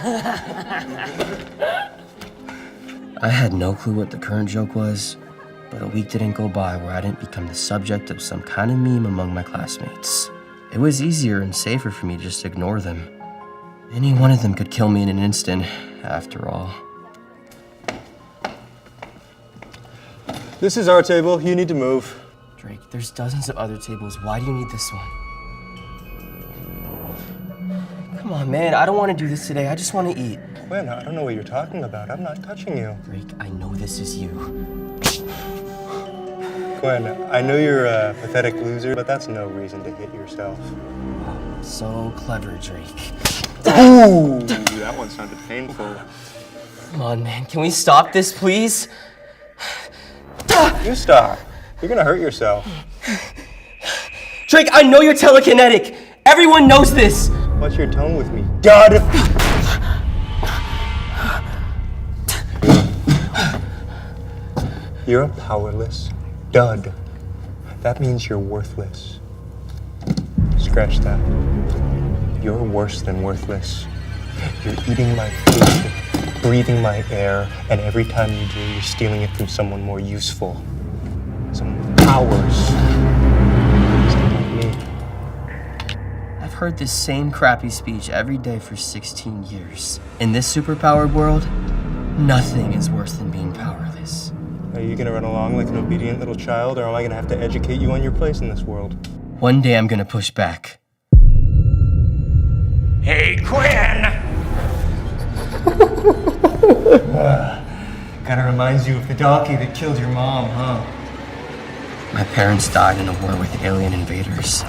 I had no clue what the current joke was, but a week didn't go by where I didn't become the subject of some kind of meme among my classmates. It was easier and safer for me to just ignore them. Any one of them could kill me in an instant, after all. This is our table. You need to move. Drake, there's dozens of other tables. Why do you need this one? Come on, man. I don't want to do this today. I just want to eat. Quinn, I don't know what you're talking about. I'm not touching you. Drake, I know this is you. Quinn, I know you're a pathetic loser, but that's no reason to hit yourself. So clever, Drake. Ooh, that one sounded painful. Come on, man. Can we stop this, please? You stop. You're gonna hurt yourself. Drake, I know you're telekinetic. Everyone knows this. What's your tone with me? God! You're a powerless dud. That means you're worthless. Scratch that. You're worse than worthless. You're eating my food, breathing my air, and every time you do, you're stealing it from someone more useful. Some powers. Someone like me. I've heard this same crappy speech every day for 16 years. In this superpowered world, nothing is worse than being powerless. Are you gonna run along like an obedient little child, or am I gonna have to educate you on your place in this world? One day I'm gonna push back. Hey, Quinn! Kinda reminds you of the Dalki that killed your mom, huh? My parents died in a war with alien invaders.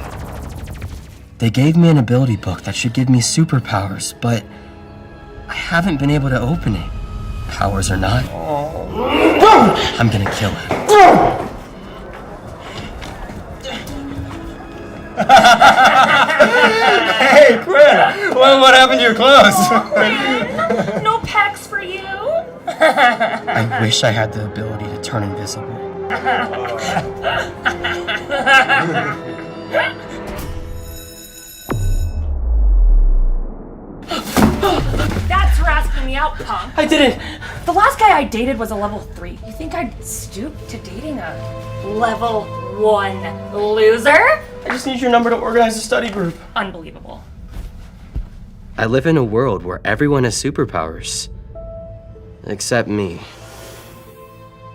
They gave me an ability book that should give me superpowers, but I haven't been able to open it. Powers or not, I'm gonna kill him. Hey, Quinn! What happened to your clothes? Quinn, no packs for you. I wish I had the ability to turn invisible. That's for asking me out, punk. I didn't! The last guy I dated was a level 3. You think I'd stoop to dating a level 1 loser? I just need your number to organize a study group. Unbelievable. I live in a world where everyone has superpowers. Except me.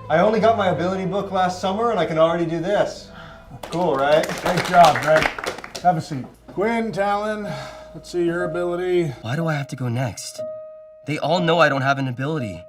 I only got my ability book last summer and I can already do this. Cool, right? Great job, Greg. Have a seat. Quinn, Talon, let's see your ability. Why do I have to go next? They all know I don't have an ability.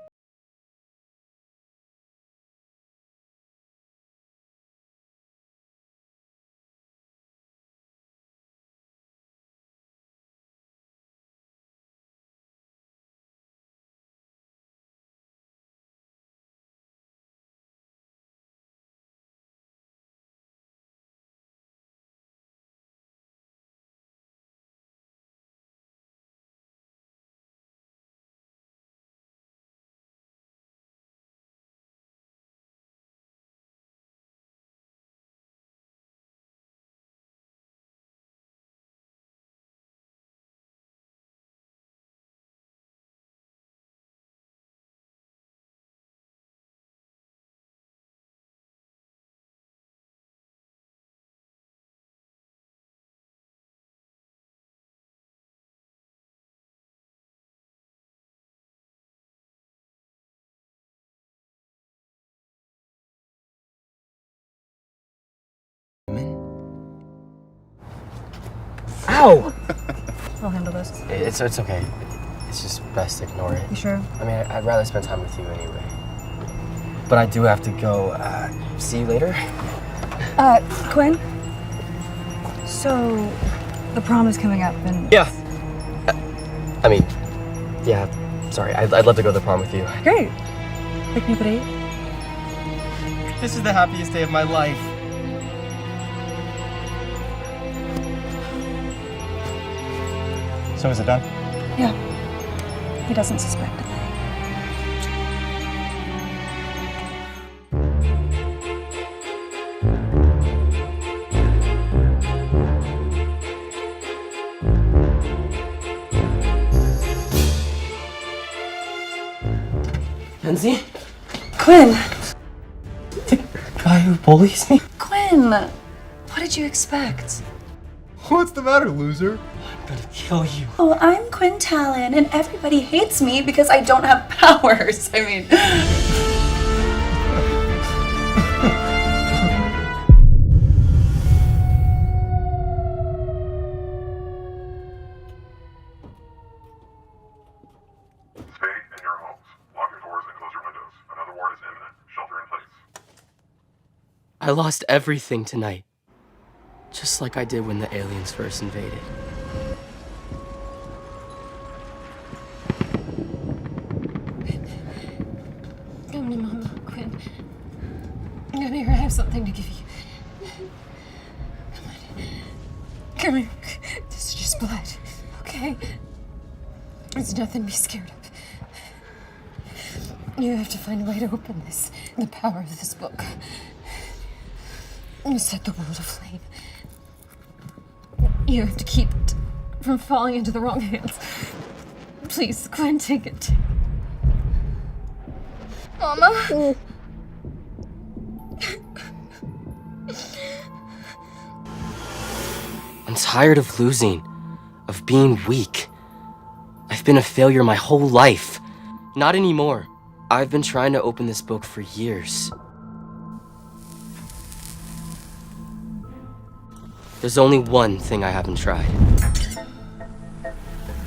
Ow! I'll handle this. It's okay. It's just best to ignore it. You sure? I mean, I'd rather spend time with you anyway. But I do have to go. See you later? Quinn? So, the prom is coming up and... Yeah. Yeah, sorry. I'd love to go to the prom with you. Great. Pick me up at 8? This is the happiest day of my life. So is it done? Yeah. He doesn't suspect it. Lindsay? Quinn! The guy who bullies me? Quinn! What did you expect? What's the matter, loser? I'm gonna kill you. Oh, I'm Quinn Talon, and everybody hates me because I don't have powers. I mean... Stay in your homes. Lock your doors and close your windows. Another war is imminent. Shelter in place. I lost everything tonight. Just like I did when the aliens first invaded. Come to Mama, Quinn. Come here, I have something to give you. Come on. Come here. This is just blood, okay? There's nothing to be scared of. You have to find a way to open this. The power of this book. You set the world aflame. You have to keep it from falling into the wrong hands. Please, Quinn, take it. Mama? I'm tired of losing, of being weak. I've been a failure my whole life. Not anymore. I've been trying to open this book for years. There's only one thing I haven't tried.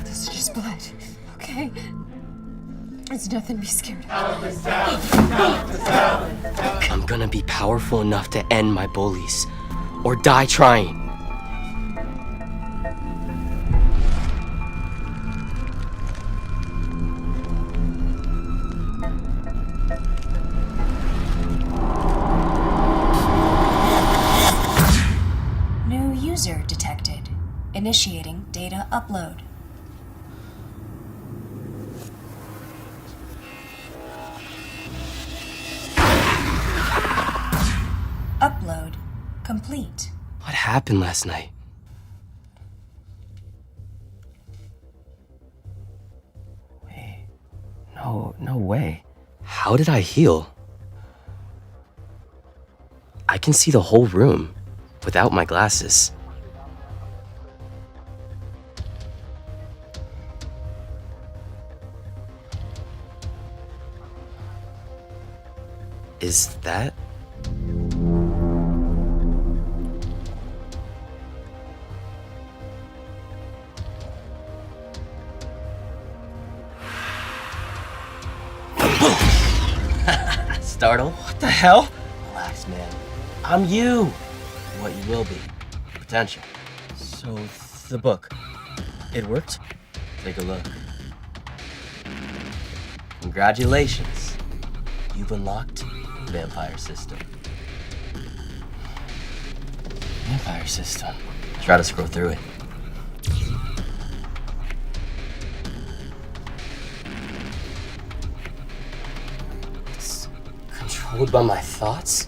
This is just blood, okay? There's nothing to be scared of. I'm gonna be powerful enough to end my bullies, or die trying. New user detected. Initiating data upload. Upload complete. What happened last night? Wait, no way. How did I heal? I can see the whole room without my glasses. Is that? Startled? What the hell? Relax, man. I'm you. What you will be. Potential. So, the book. It worked? Take a look. Congratulations. You've unlocked Vampire System. Vampire System. Try to scroll through it. It's controlled by my thoughts?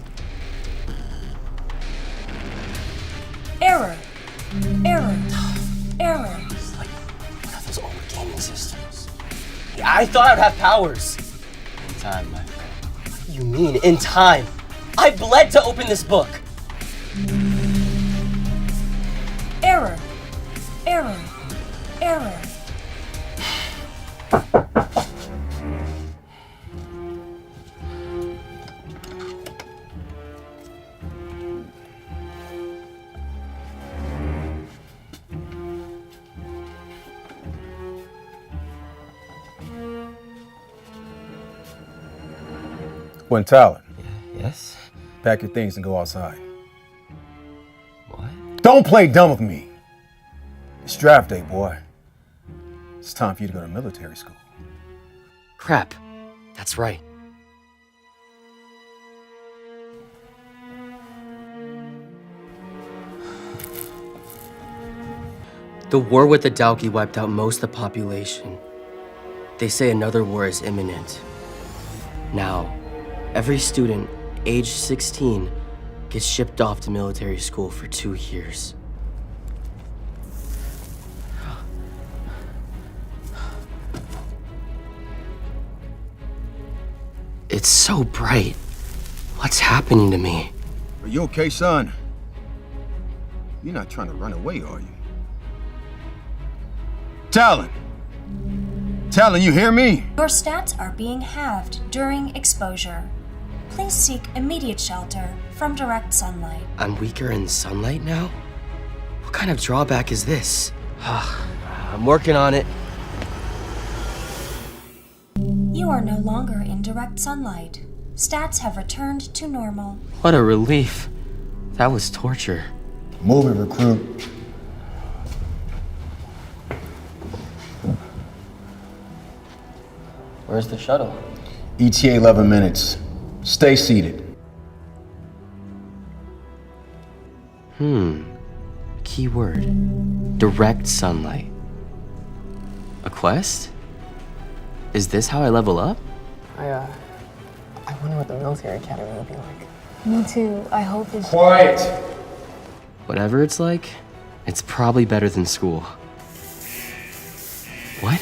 Error. Error. Error. It's like one of those old gaming systems. I thought I'd have powers. In time, my friend. What do you mean, in time? I bled to open this book. Error. Error. Error. Quinn Talon, Yes? pack your things and go outside. What? Don't play dumb with me. It's draft day, boy. It's time for you to go to military school. Crap. That's right. The war with the Dalki wiped out most of the population. They say another war is imminent. Now, every student aged 16 gets shipped off to military school for 2 years. It's so bright. What's happening to me? Are you okay, son? You're not trying to run away, are you? Talon! Talon, you hear me? Your stats are being halved during exposure. Please seek immediate shelter from direct sunlight. I'm weaker in sunlight now? What kind of drawback is this? I'm working on it. You are no longer in direct sunlight. Stats have returned to normal. What a relief. That was torture. Move it, recruit. Where's the shuttle? ETA 11 minutes. Stay seated. Keyword. Direct sunlight. A quest? Is this how I level up? I wonder what the military academy will be like. Me too. I hope it's. Quiet! Whatever it's like, it's probably better than school. What?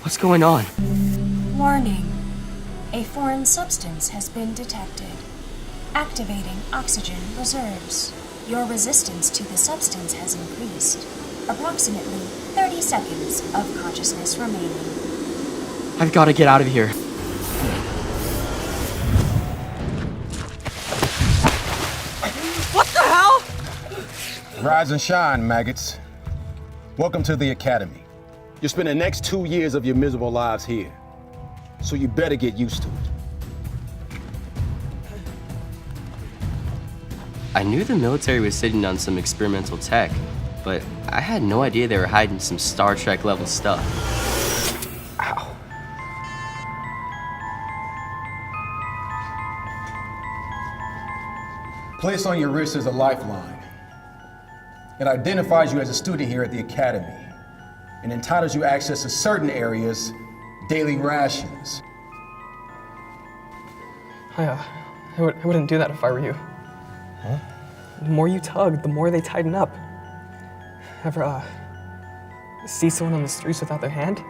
What's going on? Warning. A foreign substance has been detected. Activating oxygen reserves. Your resistance to the substance has increased. Approximately 30 seconds of consciousness remaining. I've got to get out of here. What the hell? Rise and shine, maggots. Welcome to the academy. You'll spend the next 2 years of your miserable lives here, so you better get used to it. I knew the military was sitting on some experimental tech, but I had no idea they were hiding some Star Trek level stuff. Ow. Placed on your wrist is a lifeline. It identifies you as a student here at the academy and entitles you access to certain areas, daily rations. I wouldn't do that if I were you. Huh? The more you tug, the more they tighten up. Ever, see someone on the streets without their hand?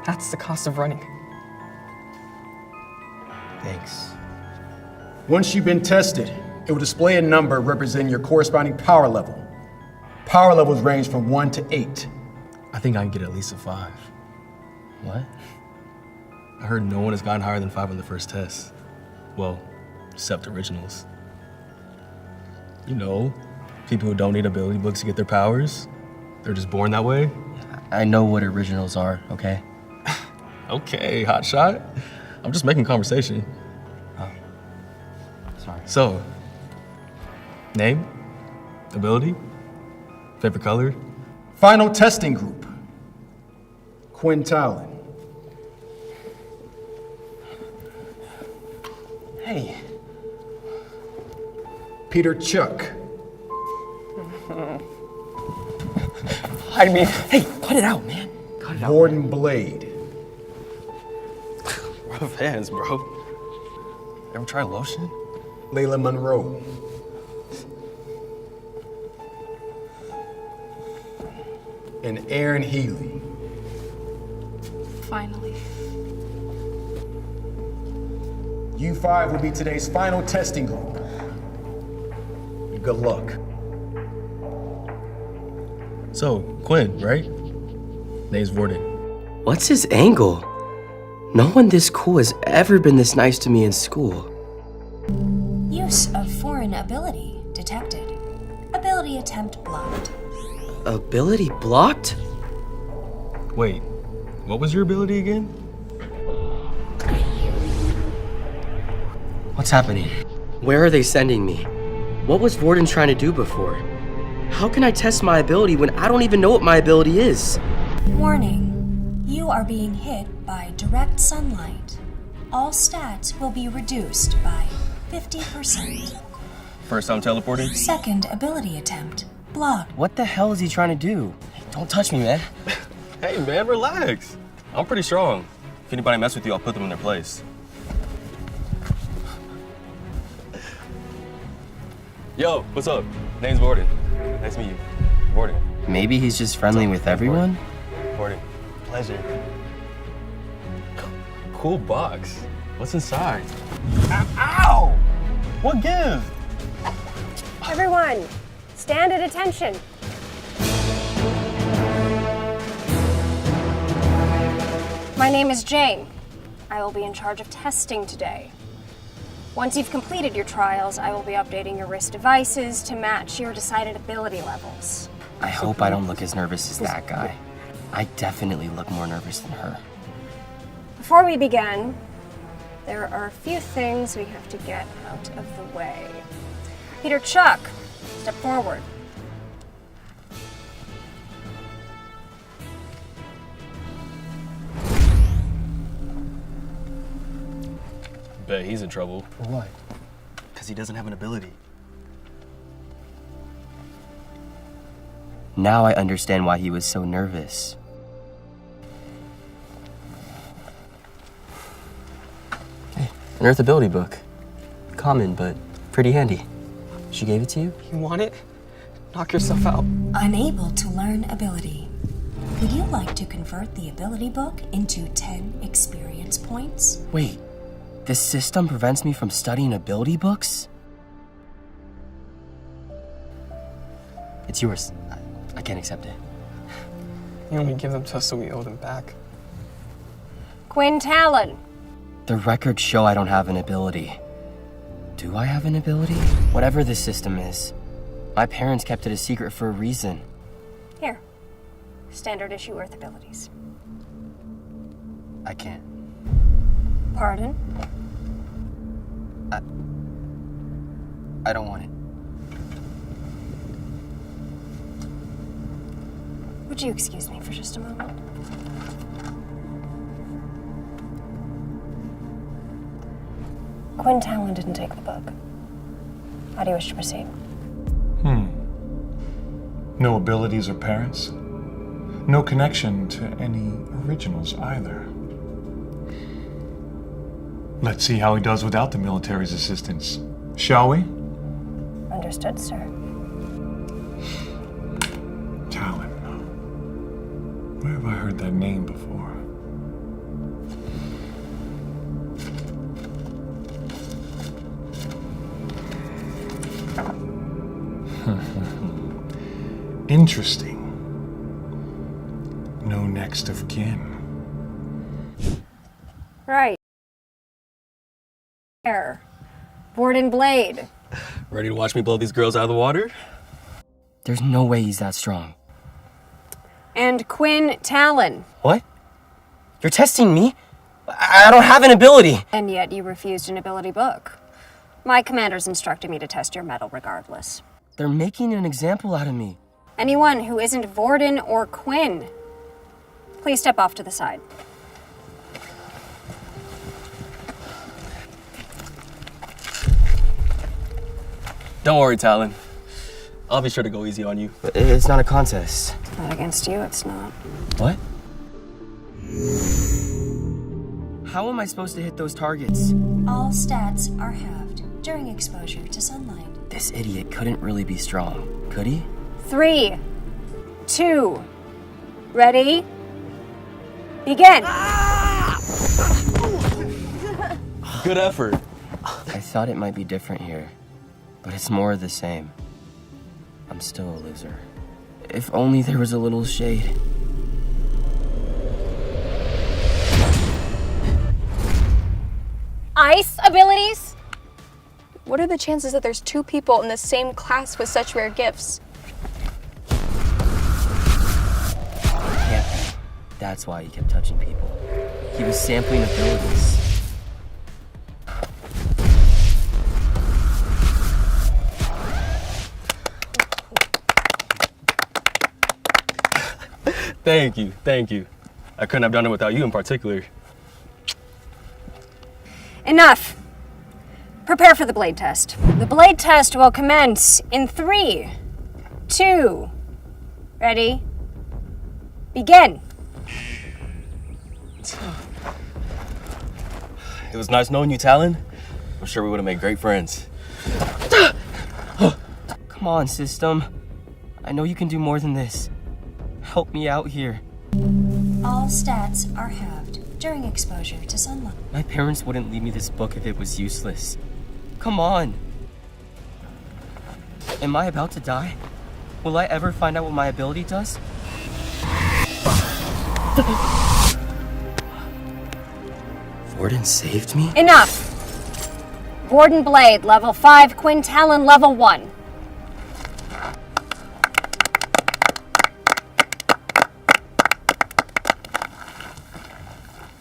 That's the cost of running. Thanks. Once you've been tested, it will display a number representing your corresponding power level. Power levels range from 1 to 8. I think I can get at least a 5. What? I heard no one has gotten higher than 5 on the first test. Well, except originals. You know, people who don't need ability books to get their powers. They're just born that way. I know what originals are, okay? Okay, hotshot. I'm just making conversation. Oh, sorry. So, name, ability, favorite color. Final testing group. Quinn Talon. Hey. Peter Chuck. I mean, hey, cut it out, man. Cut it out. Gordon Blade. Rough hands, bro. Ever try lotion? Layla Monroe. And Aaron Healy. Finally. You 5 will be today's final testing group. Good luck. So, Quinn, right? Name's Warden. What's his angle? No one this cool has ever been this nice to me in school. Use of foreign ability detected. Ability attempt blocked. Ability blocked? Wait, what was your ability again? What's happening? Where are they sending me? What was Warden trying to do before? How can I test my ability when I don't even know what my ability is? Warning. You are being hit by direct sunlight. All stats will be reduced by 50%. First time teleporting? Second ability attempt blocked. What the hell is he trying to do? Hey, don't touch me, man. Hey, man, relax. I'm pretty strong. If anybody mess with you, I'll put them in their place. Yo, what's up? Name's Warden. Nice to meet you. Warden. Maybe he's just friendly with everyone? Warden. Pleasure. cool box. What's inside? Ow! What gives? Everyone, stand at attention. My name is Jane. I will be in charge of testing today. Once you've completed your trials, I will be updating your wrist devices to match your decided ability levels. I hope I don't look as nervous as that guy. I definitely look more nervous than her. Before we begin, there are a few things we have to get out of the way. Peter Chuck, step forward. Bet he's in trouble. For what? Because he doesn't have an ability. Now I understand why he was so nervous. Hey, an Earth ability book. Common, but pretty handy. She gave it to you? You want it? Knock yourself out. Unable to learn ability. Would you like to convert the ability book into 10 experience points? Wait, this system prevents me from studying ability books? It's yours. I can't accept it. You only give them to us so we owe them back. Quinn Talon. The records show I don't have an ability. Do I have an ability? Whatever this system is, my parents kept it a secret for a reason. Here. Standard issue Earth abilities. I can't. Pardon? I don't want it. Would you excuse me for just a moment? Quinn Talon didn't take the book. How do you wish to proceed? No abilities or parents? No connection to any originals either. Let's see how he does without the military's assistance, shall we? Understood, sir. Talon. Where have I heard that name before? Interesting. No next of kin. Right. There. Board and blade. Ready to watch me blow these girls out of the water? There's no way he's that strong. And Quinn Talon. What? You're testing me? I don't have an ability. And yet you refused an ability book. My commanders instructed me to test your mettle regardless. They're making an example out of me. Anyone who isn't Vorden or Quinn, please step off to the side. Don't worry, Talon. I'll be sure to go easy on you. It's not a contest. Not against you, it's not. What? How am I supposed to hit those targets? All stats are halved during exposure to sunlight. This idiot couldn't really be strong, could he? 3, 2, ready? Begin! Good effort. I thought it might be different here, but it's more of the same. I'm still a loser. If only there was a little shade. Ice abilities? What are the chances that there's 2 people in the same class with such rare gifts? Can't be. That's why he kept touching people. He was sampling abilities. Thank you. I couldn't have done it without you in particular. Enough! Prepare for the blade test. The blade test will commence in 3, 2, ready? Begin! It was nice knowing you, Talon. I'm sure we would have made great friends. Come on, system. I know you can do more than this. Help me out here. All stats are halved during exposure to sunlight. My parents wouldn't leave me this book if it was useless. Come on. Am I about to die? Will I ever find out what my ability does? Warden saved me? Enough! Gordon Blade, level 5, Quinn Talon, level 1.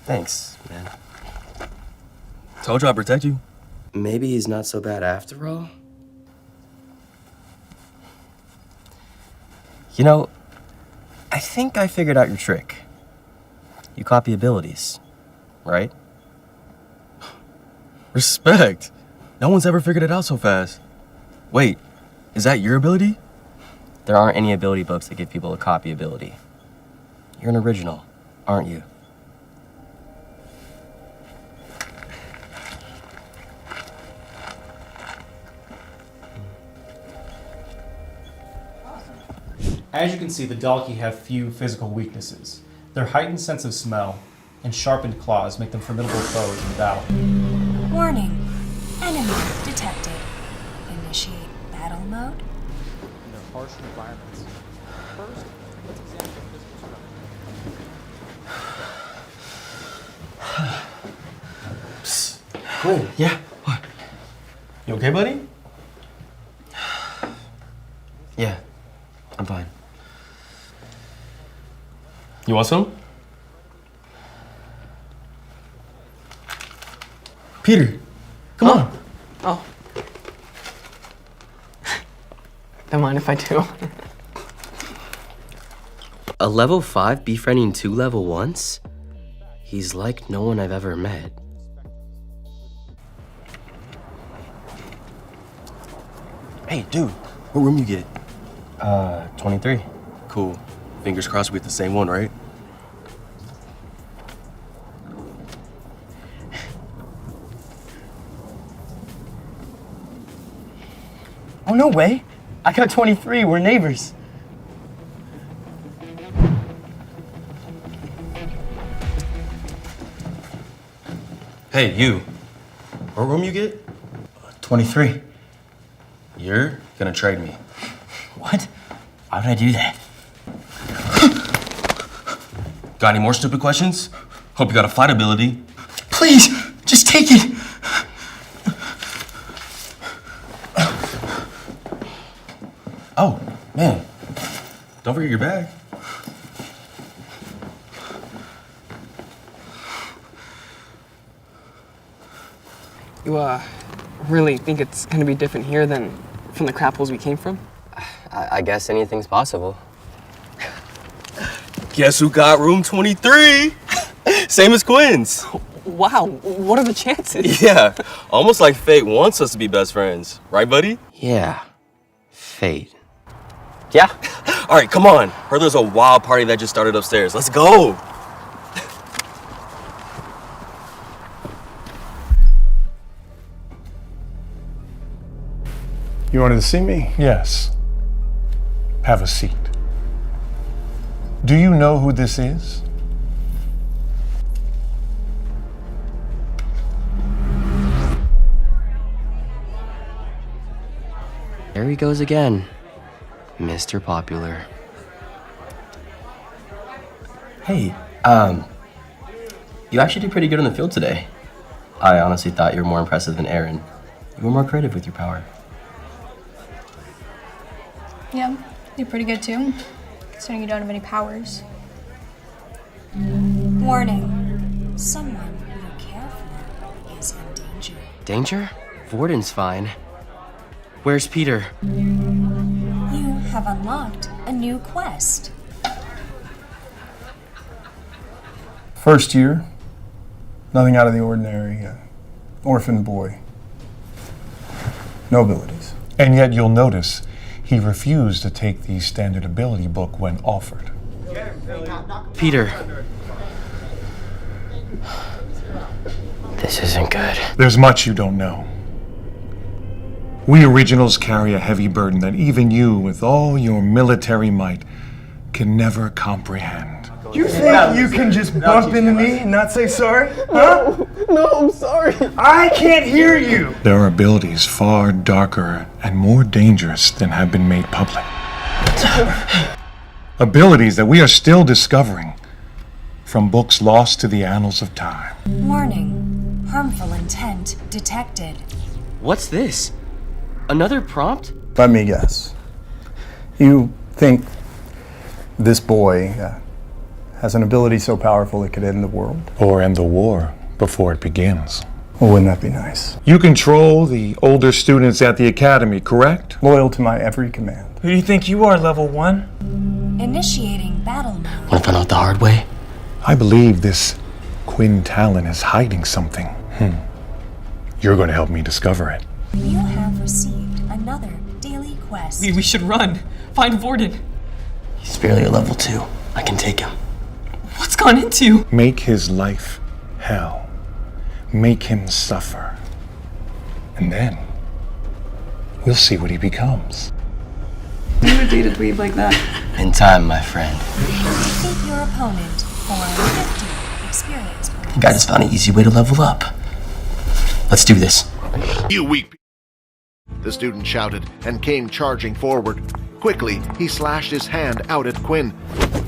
Thanks, man. Told you I'd protect you. Maybe he's not so bad after all? You know, I think I figured out your trick. You copy abilities, right? Respect. No one's ever figured it out so fast. Wait, is that your ability? There aren't any ability books that give people a copy ability. You're an original, aren't you? As you can see, the Dalki have few physical weaknesses. Their heightened sense of smell and sharpened claws make them formidable foes in battle. Warning. Enemy detected. Initiate battle mode. In their harsh environments. First, let's examine their physical structure. Psst. Quinn, yeah? What? You okay, buddy? Yeah, I'm fine. You want some? Peter, come on. Oh. Don't mind if I do. A level 5 befriending 2 level 1s? He's like no one I've ever met. Hey, dude, what room you get? 23. Cool. Fingers crossed we get the same one, right? Oh, no way. I got 23. We're neighbors. Hey, you. What room you get? 23. You're gonna trade me. What? Why would I do that? Got any more stupid questions? Hope you got a fight ability. Please, just take it. Oh, man. Don't forget your bag. You, really think it's gonna be different here than from the crap holes we came from? I guess anything's possible. Guess who got room 23? Same as Quinn's. Wow, what are the chances? Yeah, almost like fate wants us to be best friends. Right, buddy? Yeah, fate. Yeah. All right, come on. Heard there's a wild party that just started upstairs. Let's go. You wanted to see me? Yes. Have a seat. Do you know who this is? There he goes again. Mr. Popular. Hey, you actually did pretty good on the field today. I honestly thought you were more impressive than Aaron. You were more creative with your power. Yeah, you're pretty good too, considering you don't have any powers. Warning. Someone you care for is in danger. Danger? Vorden's fine. Where's Peter? You have unlocked a new quest. First year, nothing out of the ordinary. Orphaned boy. No abilities. And yet you'll notice he refused to take the standard ability book when offered. Peter. This isn't good. There's much you don't know. We originals carry a heavy burden that even you, with all your military might, can never comprehend. You think you can just bump into me and not say sorry? Huh? No, I'm sorry. I can't hear you! There are abilities far darker and more dangerous than have been made public. Abilities that we are still discovering from books lost to the annals of time. Warning. Harmful intent detected. What's this? Another prompt? Let me guess. You think this boy has an ability so powerful it could end the world? Or end the war before it begins? Well, wouldn't that be nice? You control the older students at the academy, correct? Loyal to my every command. Who do you think you are, level 1? Initiating battle mode. Want to find out the hard way? I believe this Quinn Talon is hiding something. You're going to help me discover it. You have received another daily quest. We should run. Find Vorden. He's barely a level 2. I can take him. What's gone into? Make his life hell. Make him suffer. And then we'll see what he becomes. You would date a dweeb like that. In time, my friend. Defeat your opponent for 50 experience points. The guy just found an easy way to level up. Let's do this. You weak. The student shouted and came charging forward. Quickly, he slashed his hand out at Quinn.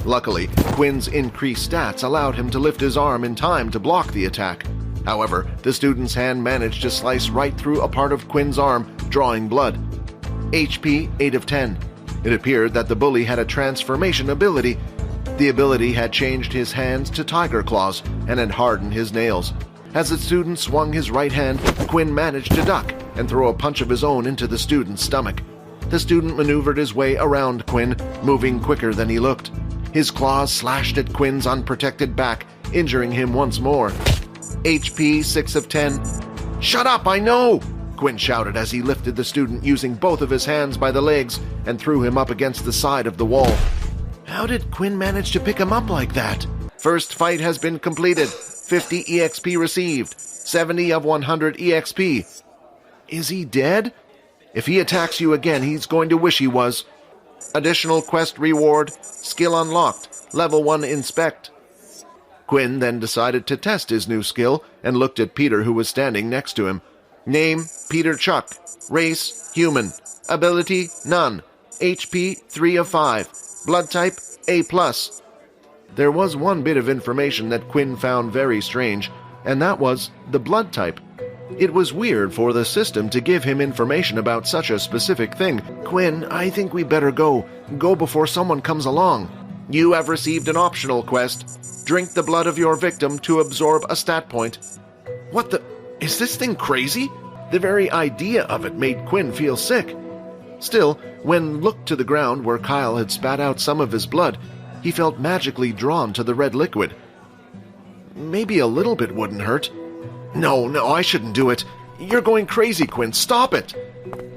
Luckily, Quinn's increased stats allowed him to lift his arm in time to block the attack. However, the student's hand managed to slice right through a part of Quinn's arm, drawing blood. HP 8 of 10. It appeared that the bully had a transformation ability. The ability had changed his hands to tiger claws and had hardened his nails. As the student swung his right hand, Quinn managed to duck and throw a punch of his own into the student's stomach. The student maneuvered his way around Quinn, moving quicker than he looked. His claws slashed at Quinn's unprotected back, injuring him once more. HP 6 of 10. Shut up, I know! Quinn shouted as he lifted the student using both of his hands by the legs and threw him up against the side of the wall. How did Quinn manage to pick him up like that? First fight has been completed. 50 EXP received. 70 of 100 EXP. Is he dead? If he attacks you again, he's going to wish he was. Additional quest reward. Skill unlocked. Level 1 inspect. Quinn then decided to test his new skill and looked at Peter, who was standing next to him. Name, Peter Chuck. Race, human. Ability, none. HP, 3 of 5. Blood type, A+. There was one bit of information that Quinn found very strange, and that was the blood type. It was weird for the system to give him information about such a specific thing. Quinn, I think we better go. Go before someone comes along. You have received an optional quest. Drink the blood of your victim to absorb a stat point. What the... Is this thing crazy? The very idea of it made Quinn feel sick. Still, when looked to the ground where Kyle had spat out some of his blood, he felt magically drawn to the red liquid. Maybe a little bit wouldn't hurt. No, I shouldn't do it. You're going crazy, Quinn. Stop it.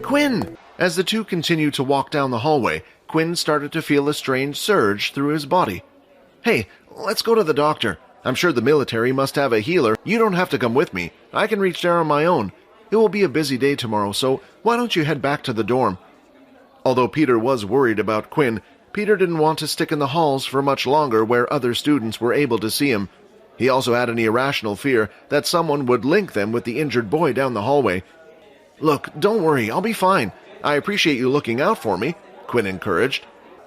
Quinn! As the two continued to walk down the hallway, Quinn started to feel a strange surge through his body. Hey, let's go to the doctor. I'm sure the military must have a healer. You don't have to come with me. I can reach there on my own. It will be a busy day tomorrow, so why don't you head back to the dorm? Although Peter was worried about Quinn, Peter didn't want to stick in the halls for much longer where other students were able to see him. He also had an irrational fear that someone would link them with the injured boy down the hallway. Look, don't worry, I'll be fine. I appreciate you looking out for me, Quinn encouraged.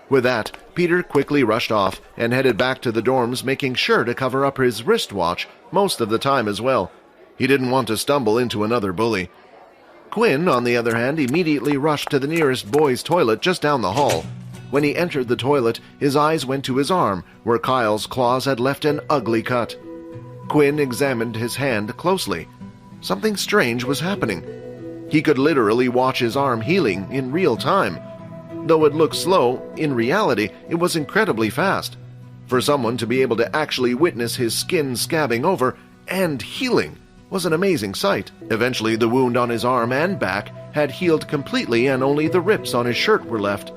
With that, Peter quickly rushed off and headed back to the dorms, making sure to cover up his wristwatch most of the time as well. He didn't want to stumble into another bully. Quinn, on the other hand, immediately rushed to the nearest boys' toilet just down the hall. When he entered the toilet, his eyes went to his arm, where Kyle's claws had left an ugly cut. Quinn examined his hand closely. Something strange was happening. He could literally watch his arm healing in real time. Though it looked slow, in reality, it was incredibly fast. For someone to be able to actually witness his skin scabbing over and healing was an amazing sight. Eventually, the wound on his arm and back had healed completely and only the rips on his shirt were left.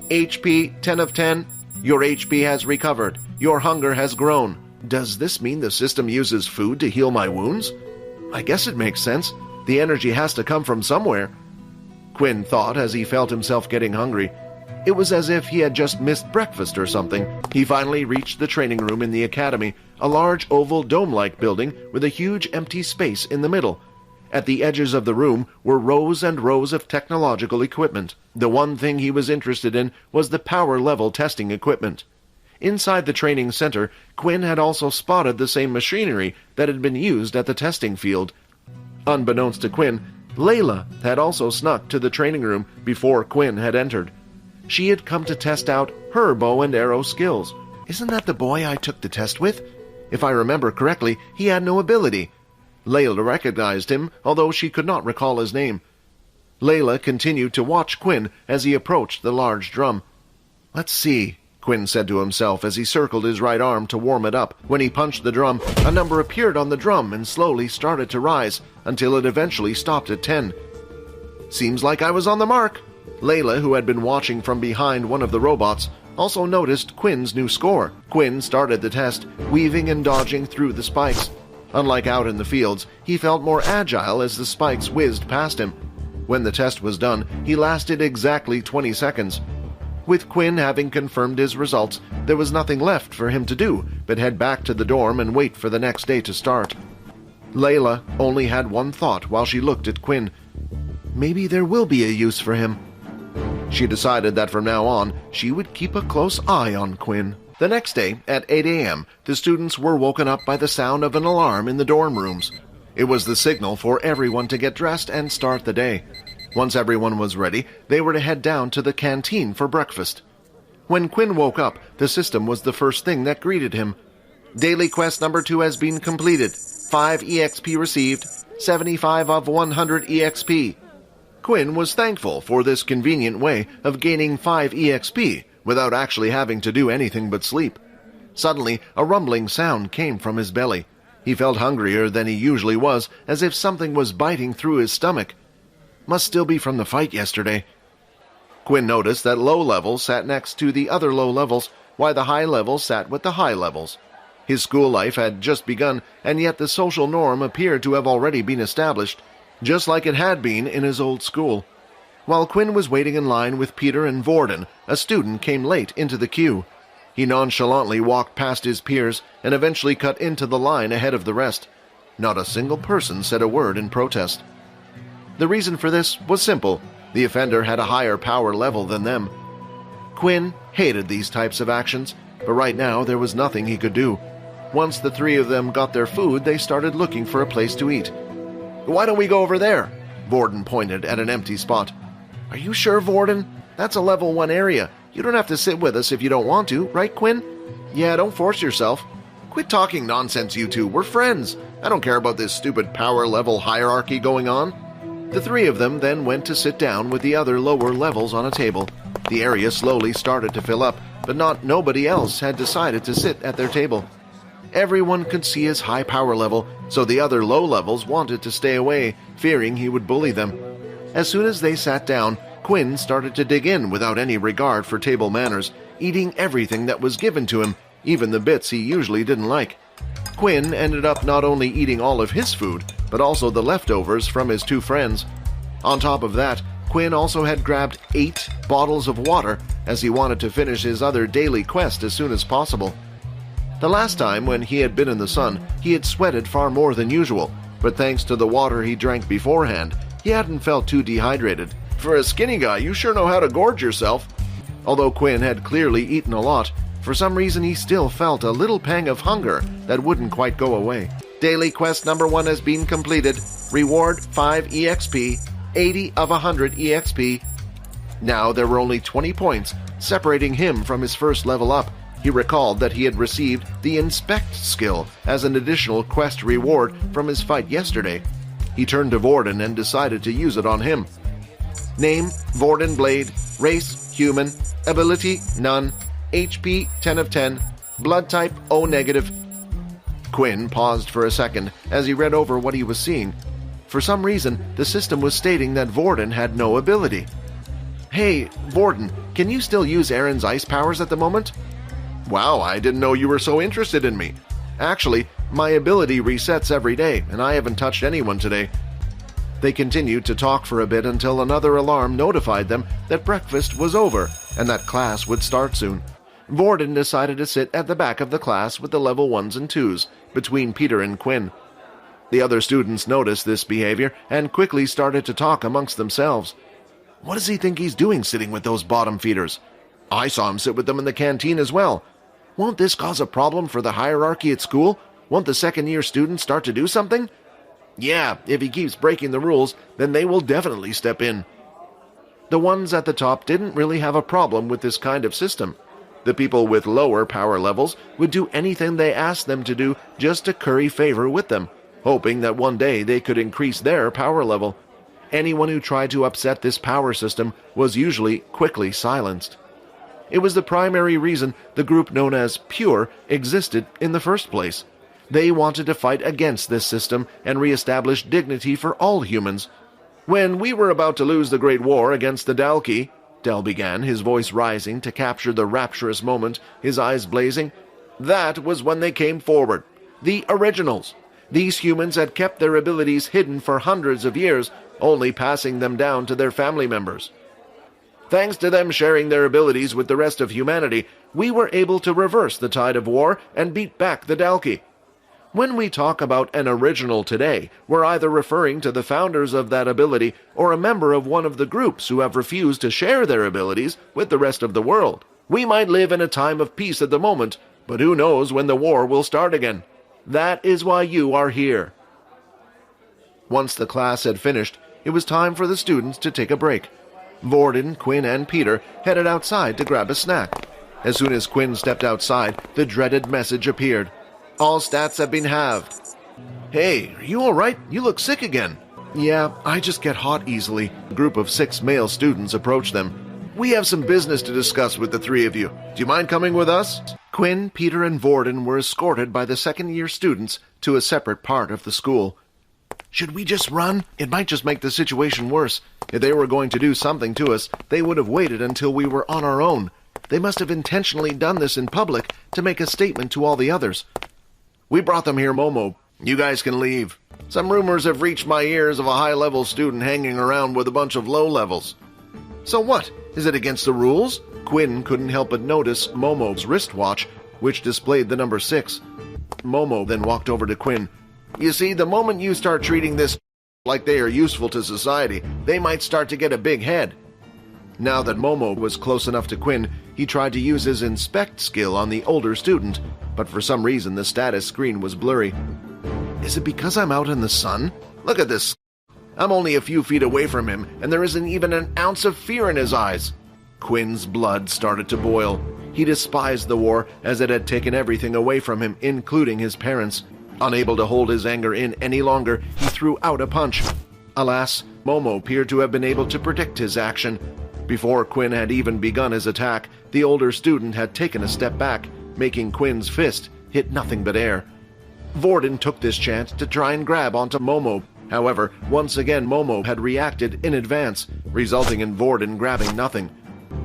HP 10 of 10. Your HP has recovered. Your hunger has grown. Does this mean the system uses food to heal my wounds? I guess it makes sense. The energy has to come from somewhere. Quinn thought as he felt himself getting hungry. It was as if he had just missed breakfast or something. He finally reached the training room in the academy, a large oval dome-like building with a huge empty space in the middle. At the edges of the room were rows and rows of technological equipment. The one thing he was interested in was the power level testing equipment. Inside the training center, Quinn had also spotted the same machinery that had been used at the testing field. Unbeknownst to Quinn, Layla had also snuck to the training room before Quinn had entered. She had come to test out her bow and arrow skills. Isn't that the boy I took the test with? If I remember correctly, he had no ability. Layla recognized him, although she could not recall his name. Layla continued to watch Quinn as he approached the large drum. "Let's see," Quinn said to himself as he circled his right arm to warm it up. When he punched the drum, a number appeared on the drum and slowly started to rise until it eventually stopped at 10. "Seems like I was on the mark." Layla, who had been watching from behind one of the robots, also noticed Quinn's new score. Quinn started the test, weaving and dodging through the spikes. Unlike out in the fields, he felt more agile as the spikes whizzed past him. When the test was done, he lasted exactly 20 seconds. With Quinn having confirmed his results, there was nothing left for him to do but head back to the dorm and wait for the next day to start. Layla only had one thought while she looked at Quinn. Maybe there will be a use for him. She decided that from now on, she would keep a close eye on Quinn. The next day, at 8 a.m., the students were woken up by the sound of an alarm in the dorm rooms. It was the signal for everyone to get dressed and start the day. Once everyone was ready, they were to head down to the canteen for breakfast. When Quinn woke up, the system was the first thing that greeted him. Daily quest number 2 has been completed. 5 EXP received. 75 of 100 EXP. Quinn was thankful for this convenient way of gaining 5 EXP without actually having to do anything but sleep. Suddenly, a rumbling sound came from his belly. He felt hungrier than he usually was, as if something was biting through his stomach. Must still be from the fight yesterday. Quinn noticed that low levels sat next to the other low levels, while the high levels sat with the high levels. His school life had just begun, and yet the social norm appeared to have already been established, just like it had been in his old school. While Quinn was waiting in line with Peter and Vorden, a student came late into the queue. He nonchalantly walked past his peers and eventually cut into the line ahead of the rest. Not a single person said a word in protest. The reason for this was simple. The offender had a higher power level than them. Quinn hated these types of actions, but right now there was nothing he could do. Once the three of them got their food, they started looking for a place to eat. "Why don't we go over there?" Vorden pointed at an empty spot. "Are you sure, Vorden? That's a level 1 area. You don't have to sit with us if you don't want to, right, Quinn? Yeah, don't force yourself. Quit talking nonsense, you two. We're friends. I don't care about this stupid power level hierarchy going on." The three of them then went to sit down with the other lower levels on a table. The area slowly started to fill up, but nobody else had decided to sit at their table. Everyone could see his high power level, so the other low levels wanted to stay away, fearing he would bully them. As soon as they sat down, Quinn started to dig in without any regard for table manners, eating everything that was given to him, even the bits he usually didn't like. Quinn ended up not only eating all of his food, but also the leftovers from his two friends. On top of that, Quinn also had grabbed 8 bottles of water, as he wanted to finish his other daily quest as soon as possible. The last time when he had been in the sun, he had sweated far more than usual, but thanks to the water he drank beforehand, he hadn't felt too dehydrated. For a skinny guy, you sure know how to gorge yourself. Although Quinn had clearly eaten a lot, for some reason he still felt a little pang of hunger that wouldn't quite go away. Daily quest number 1 has been completed. Reward 5 EXP, 80 of 100 EXP. Now there were only 20 points separating him from his first level up. He recalled that he had received the Inspect skill as an additional quest reward from his fight yesterday. He turned to Vorden and decided to use it on him. Name, Vorden Blade. Race, human. Ability, none. HP, 10 of 10. Blood type, O negative. Quinn paused for a second as he read over what he was seeing. For some reason, the system was stating that Vorden had no ability. "Hey, Vorden, can you still use Aaron's ice powers at the moment?" "Wow, I didn't know you were so interested in me. Actually, my ability resets every day, and I haven't touched anyone today." They continued to talk for a bit until another alarm notified them that breakfast was over, and that class would start soon. Vorden decided to sit at the back of the class with the level 1s and 2s, between Peter and Quinn. The other students noticed this behavior and quickly started to talk amongst themselves. What does he think he's doing sitting with those bottom feeders? I saw him sit with them in the canteen as well. Won't this cause a problem for the hierarchy at school? Won't the second-year students start to do something? Yeah, if he keeps breaking the rules, then they will definitely step in. The ones at the top didn't really have a problem with this kind of system. The people with lower power levels would do anything they asked them to do just to curry favor with them, hoping that one day they could increase their power level. Anyone who tried to upset this power system was usually quickly silenced. It was the primary reason the group known as Pure existed in the first place. They wanted to fight against this system and reestablish dignity for all humans. When we were about to lose the Great War against the Dalki, Del began, his voice rising to capture the rapturous moment, his eyes blazing, that was when they came forward. The originals. These humans had kept their abilities hidden for hundreds of years, only passing them down to their family members. Thanks to them sharing their abilities with the rest of humanity, we were able to reverse the tide of war and beat back the Dalki. When we talk about an original today, we're either referring to the founders of that ability or a member of one of the groups who have refused to share their abilities with the rest of the world. We might live in a time of peace at the moment, but who knows when the war will start again. That is why you are here. Once the class had finished, it was time for the students to take a break. Vorden, Quinn, and Peter headed outside to grab a snack. As soon as Quinn stepped outside, the dreaded message appeared. All stats have been halved. Hey, are you all right? You look sick again. Yeah, I just get hot easily. A group of 6 male students approached them. We have some business to discuss with the 3 of you. Do you mind coming with us? Quinn, Peter, and Vorden were escorted by the second-year students to a separate part of the school. Should we just run? It might just make the situation worse. If they were going to do something to us, they would have waited until we were on our own. They must have intentionally done this in public to make a statement to all the others. We brought them here, Momo. You guys can leave. Some rumors have reached my ears of a high-level student hanging around with a bunch of low-levels. So what? Is it against the rules? Quinn couldn't help but notice Momo's wristwatch, which displayed the number 6. Momo then walked over to Quinn. You see, the moment you start treating this like they are useful to society, they might start to get a big head. Now that Momo was close enough to Quinn, he tried to use his inspect skill on the older student, but for some reason the status screen was blurry. Is it because I'm out in the sun? Look at this. I'm only a few feet away from him, and there isn't even an ounce of fear in his eyes. Quinn's blood started to boil. He despised the war as it had taken everything away from him, including his parents. Unable to hold his anger in any longer, he threw out a punch. Alas, Momo appeared to have been able to predict his action. Before Quinn had even begun his attack, the older student had taken a step back, making Quinn's fist hit nothing but air. Vorden took this chance to try and grab onto Momo. However, once again Momo had reacted in advance, resulting in Vorden grabbing nothing.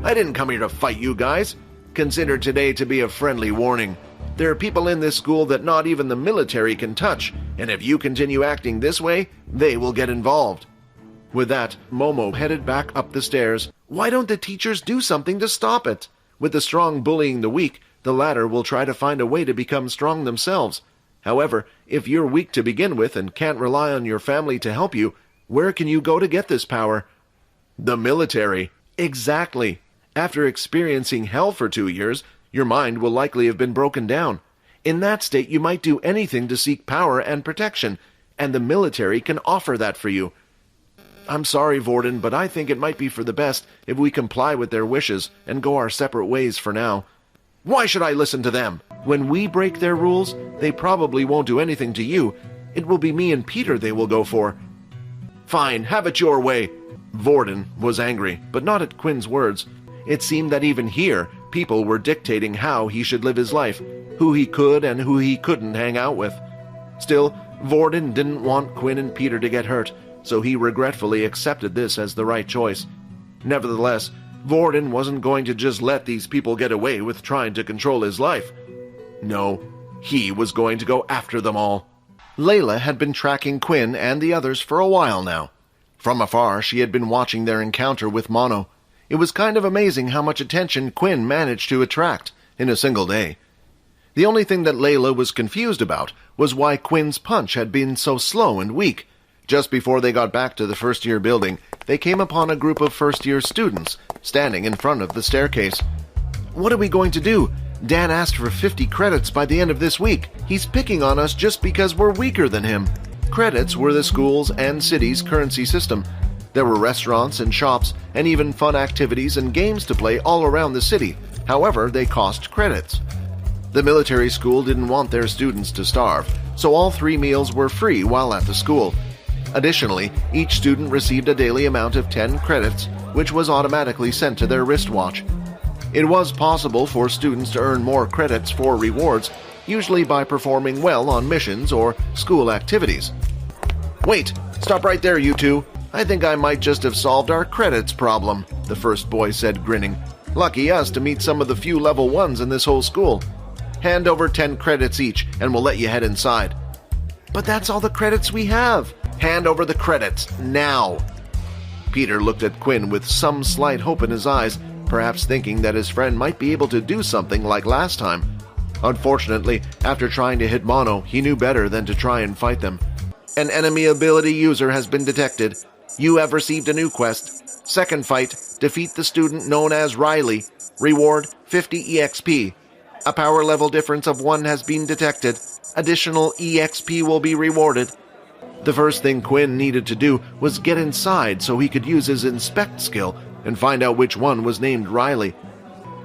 I didn't come here to fight you guys. Consider today to be a friendly warning. There are people in this school that not even the military can touch, and if you continue acting this way, they will get involved. With that, Momo headed back up the stairs. Why don't the teachers do something to stop it? With the strong bullying the weak, the latter will try to find a way to become strong themselves. However, if you're weak to begin with and can't rely on your family to help you, where can you go to get this power? The military. Exactly. After experiencing hell for 2 years, your mind will likely have been broken down. In that state, you might do anything to seek power and protection, and the military can offer that for you. I'm sorry, Vorden, but I think it might be for the best if we comply with their wishes and go our separate ways for now. Why should I listen to them? When we break their rules, they probably won't do anything to you. It will be me and Peter they will go for. Fine, have it your way. Vorden was angry, but not at Quinn's words. It seemed that even here, people were dictating how he should live his life, who he could and who he couldn't hang out with. Still, Vorden didn't want Quinn and Peter to get hurt, so he regretfully accepted this as the right choice. Nevertheless, Vorden wasn't going to just let these people get away with trying to control his life. No, he was going to go after them all. Layla had been tracking Quinn and the others for a while now. From afar, she had been watching their encounter with Mono. It was kind of amazing how much attention Quinn managed to attract in a single day. The only thing that Layla was confused about was why Quinn's punch had been so slow and weak. Just before they got back to the first-year building, they came upon a group of first-year students standing in front of the staircase. "What are we going to do? Dan asked for 50 credits by the end of this week. He's picking on us just because we're weaker than him." Credits were the school's and city's currency system. There were restaurants and shops and even fun activities and games to play all around the city. However, they cost credits. The military school didn't want their students to starve, so all 3 meals were free while at the school. Additionally, each student received a daily amount of 10 credits, which was automatically sent to their wristwatch. It was possible for students to earn more credits for rewards, usually by performing well on missions or school activities. "Wait, stop right there, you two. I think I might just have solved our credits problem," the first boy said, grinning. "Lucky us to meet some of the few level 1s in this whole school. Hand over 10 credits each, and we'll let you head inside." "But that's all the credits we have." "Hand over the credits, now." Peter looked at Quinn with some slight hope in his eyes, perhaps thinking that his friend might be able to do something like last time. Unfortunately, after trying to hit Mono, he knew better than to try and fight them. "An enemy ability user has been detected. You have received a new quest. Second fight, defeat the student known as Riley. Reward 50 EXP. A power level difference of 1 has been detected. Additional EXP will be rewarded." The first thing Quinn needed to do was get inside so he could use his inspect skill and find out which one was named Riley.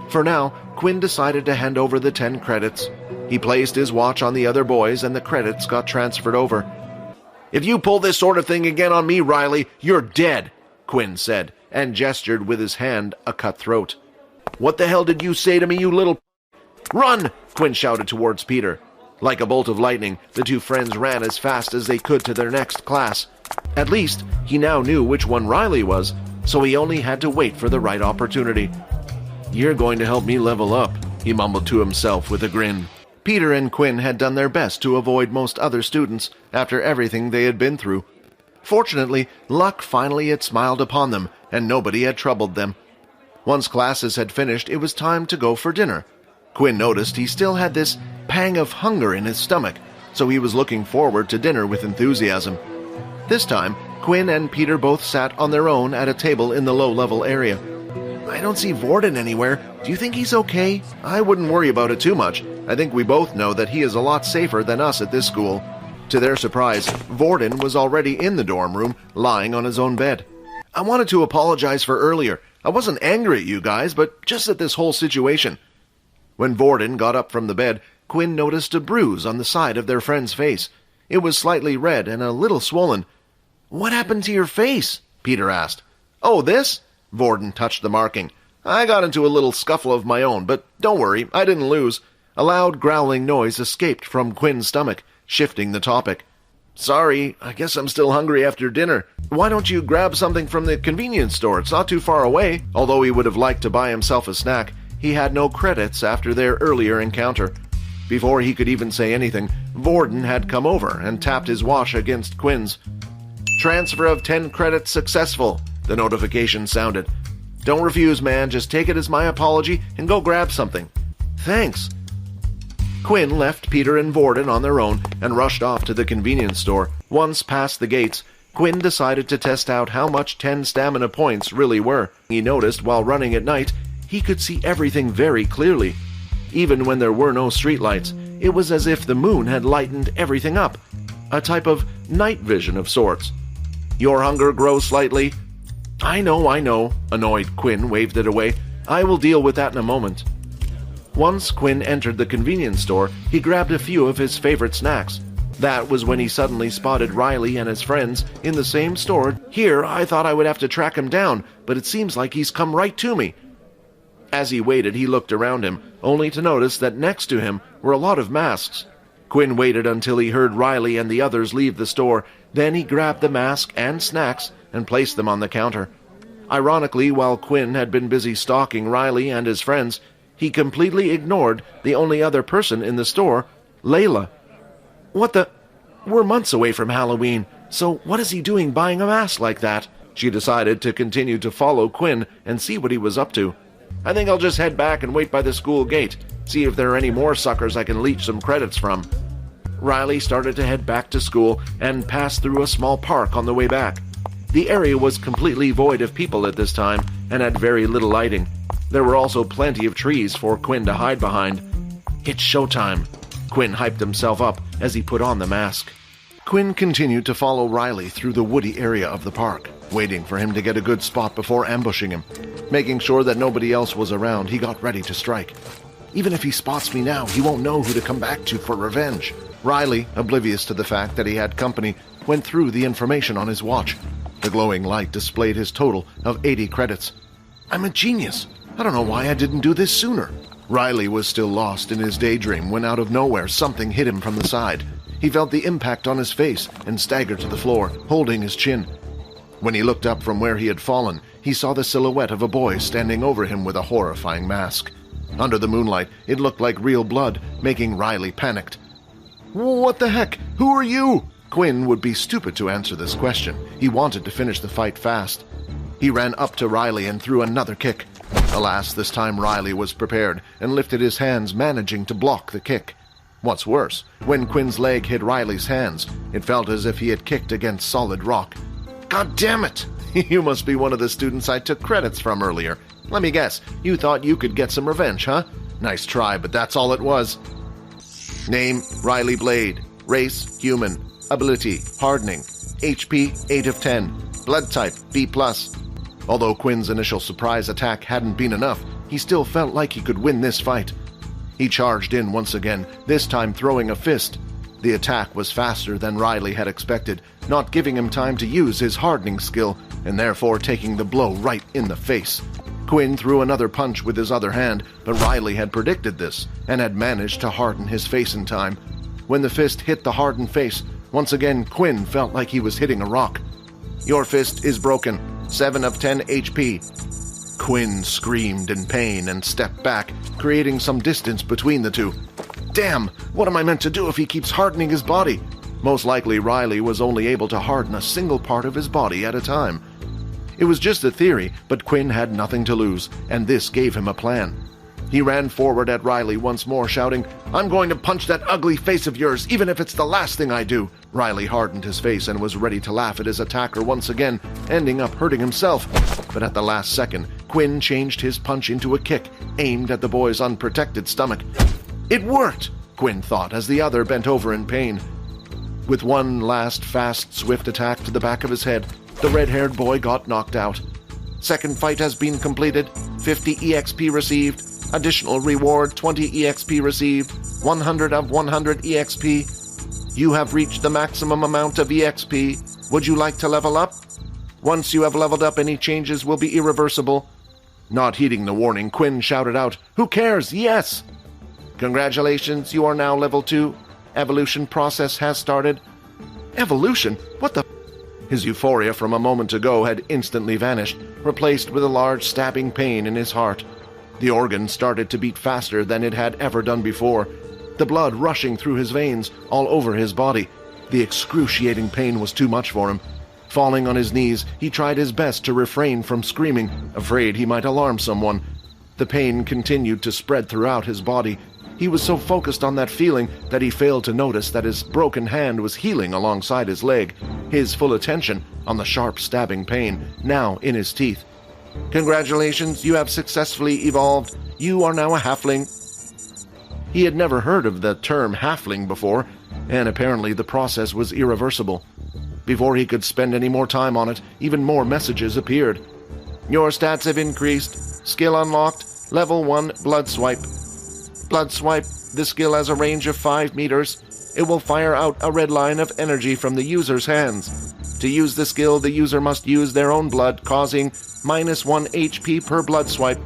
For now, Quinn decided to hand over the 10 credits. He placed his watch on the other boys and the credits got transferred over. "If you pull this sort of thing again on me, Riley, you're dead," Quinn said, and gestured with his hand a cut throat. "What the hell did you say to me, you little—" "Run!" Quinn shouted towards Peter. Like a bolt of lightning, the two friends ran as fast as they could to their next class. At least, he now knew which one Riley was, so he only had to wait for the right opportunity. "You're going to help me level up," he mumbled to himself with a grin. Peter and Quinn had done their best to avoid most other students after everything they had been through. Fortunately, luck finally had smiled upon them, and nobody had troubled them. Once classes had finished, it was time to go for dinner. Quinn noticed he still had this pang of hunger in his stomach, so he was looking forward to dinner with enthusiasm. This time, Quinn and Peter both sat on their own at a table in the low-level area. "I don't see Vorden anywhere. Do you think he's okay?" "I wouldn't worry about it too much. I think we both know that he is a lot safer than us at this school." To their surprise, Vorden was already in the dorm room, lying on his own bed. "I wanted to apologize for earlier. I wasn't angry at you guys, but just at this whole situation." When Vorden got up from the bed, Quinn noticed a bruise on the side of their friend's face. It was slightly red and a little swollen. "What happened to your face?" Peter asked. "Oh, this?" Vorden touched the marking. "I got into a little scuffle of my own, but don't worry, I didn't lose." A loud growling noise escaped from Quinn's stomach, shifting the topic. "Sorry, I guess I'm still hungry after dinner. Why don't you grab something from the convenience store? It's not too far away." Although he would have liked to buy himself a snack, he had no credits after their earlier encounter. Before he could even say anything, Vorden had come over and tapped his watch against Quinn's. "Transfer of 10 credits successful," the notification sounded. "Don't refuse, man. Just take it as my apology and go grab something." "Thanks." Quinn left Peter and Vorden on their own and rushed off to the convenience store. Once past the gates, Quinn decided to test out how much 10 stamina points really were. He noticed while running at night, he could see everything very clearly. Even when there were no streetlights, it was as if the moon had lightened everything up. A type of night vision of sorts. "Your hunger grows slightly." I know. Annoyed, Quinn waved it away. "I will deal with that in a moment." Once Quinn entered the convenience store, he grabbed a few of his favorite snacks. That was when he suddenly spotted Riley and his friends in the same store. "Here, I thought I would have to track him down, but it seems like he's come right to me." As he waited, he looked around him, only to notice that next to him were a lot of masks. Quinn waited until he heard Riley and the others leave the store. Then he grabbed the mask and snacks and placed them on the counter. Ironically, while Quinn had been busy stalking Riley and his friends, he completely ignored the only other person in the store, Layla. "What the? We're months away from Halloween, so what is he doing buying a mask like that?" She decided to continue to follow Quinn and see what he was up to. I think I'll just head back and wait by the school gate, see if there are any more suckers I can leech some credits from. Riley started to head back to school and passed through a small park on the way back. The area was completely void of people at this time and had very little lighting. There were also plenty of trees for Quinn to hide behind. It's showtime. Quinn hyped himself up as he put on the mask. Quinn continued to follow Riley through the woody area of the park, waiting for him to get a good spot before ambushing him. Making sure that nobody else was around, he got ready to strike. Even if he spots me now, he won't know who to come back to for revenge. Riley, oblivious to the fact that he had company, went through the information on his watch. The glowing light displayed his total of 80 credits. I'm a genius. I don't know why I didn't do this sooner. Riley was still lost in his daydream when out of nowhere something hit him from the side. He felt the impact on his face and staggered to the floor, holding his chin. When he looked up from where he had fallen, he saw the silhouette of a boy standing over him with a horrifying mask. Under the moonlight, it looked like real blood, making Riley panicked. What the heck? Who are you? Quinn would be stupid to answer this question. He wanted to finish the fight fast. He ran up to Riley and threw another kick. Alas, this time Riley was prepared and lifted his hands, managing to block the kick. What's worse, when Quinn's leg hit Riley's hands, it felt as if he had kicked against solid rock. God damn it! You must be one of the students I took credits from earlier. Let me guess, you thought you could get some revenge, huh? Nice try, but that's all it was. Name, Riley Blade. Race, human. Ability, hardening. HP, 8 of 10. Blood type, B+. Although Quinn's initial surprise attack hadn't been enough, he still felt like he could win this fight. He charged in once again, this time throwing a fist. The attack was faster than Riley had expected, not giving him time to use his hardening skill, and therefore taking the blow right in the face. Quinn threw another punch with his other hand, but Riley had predicted this, and had managed to harden his face in time. When the fist hit the hardened face, once again Quinn felt like he was hitting a rock. Your fist is broken. 7 of 10 HP. Quinn screamed in pain and stepped back, creating some distance between the two. Damn! What am I meant to do if he keeps hardening his body? Most likely Riley was only able to harden a single part of his body at a time. It was just a theory, but Quinn had nothing to lose, and this gave him a plan. He ran forward at Riley once more, shouting, I'm going to punch that ugly face of yours, even if it's the last thing I do. Riley hardened his face and was ready to laugh at his attacker once again, ending up hurting himself. But at the last second, Quinn changed his punch into a kick, aimed at the boy's unprotected stomach. It worked, Quinn thought as the other bent over in pain. With one last fast, swift attack to the back of his head, the red-haired boy got knocked out. Second fight has been completed. 50 EXP received. Additional reward, 20 EXP received. 100 of 100 EXP. You have reached the maximum amount of EXP. Would you like to level up? Once you have leveled up, any changes will be irreversible. Not heeding the warning, Quinn shouted out, Who cares? Yes! Congratulations, you are now level 2. Evolution process has started. Evolution? What the? His euphoria from a moment ago had instantly vanished, replaced with a large stabbing pain in his heart. The organ started to beat faster than it had ever done before, the blood rushing through his veins all over his body. The excruciating pain was too much for him. Falling on his knees, he tried his best to refrain from screaming, afraid he might alarm someone. The pain continued to spread throughout his body. He was so focused on that feeling that he failed to notice that his broken hand was healing alongside his leg, his full attention on the sharp stabbing pain, now in his teeth. Congratulations, you have successfully evolved. You are now a halfling. He had never heard of the term halfling before, and apparently the process was irreversible. Before he could spend any more time on it, even more messages appeared. Your stats have increased. Skill unlocked. Level 1, Blood Swipe. Blood Swipe. The skill has a range of 5 meters. It will fire out a red line of energy from the user's hands. To use the skill, the user must use their own blood, causing -1 HP per blood swipe.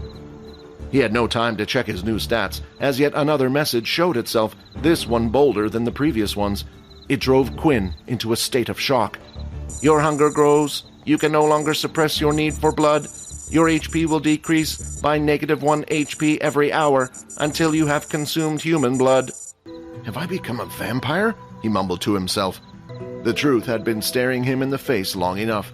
He had no time to check his new stats, as yet another message showed itself, this one bolder than the previous ones. It drove Quinn into a state of shock. Your hunger grows. You can no longer suppress your need for blood. Your HP will decrease by -1 HP every hour until you have consumed human blood. Have I become a vampire? He mumbled to himself. The truth had been staring him in the face long enough.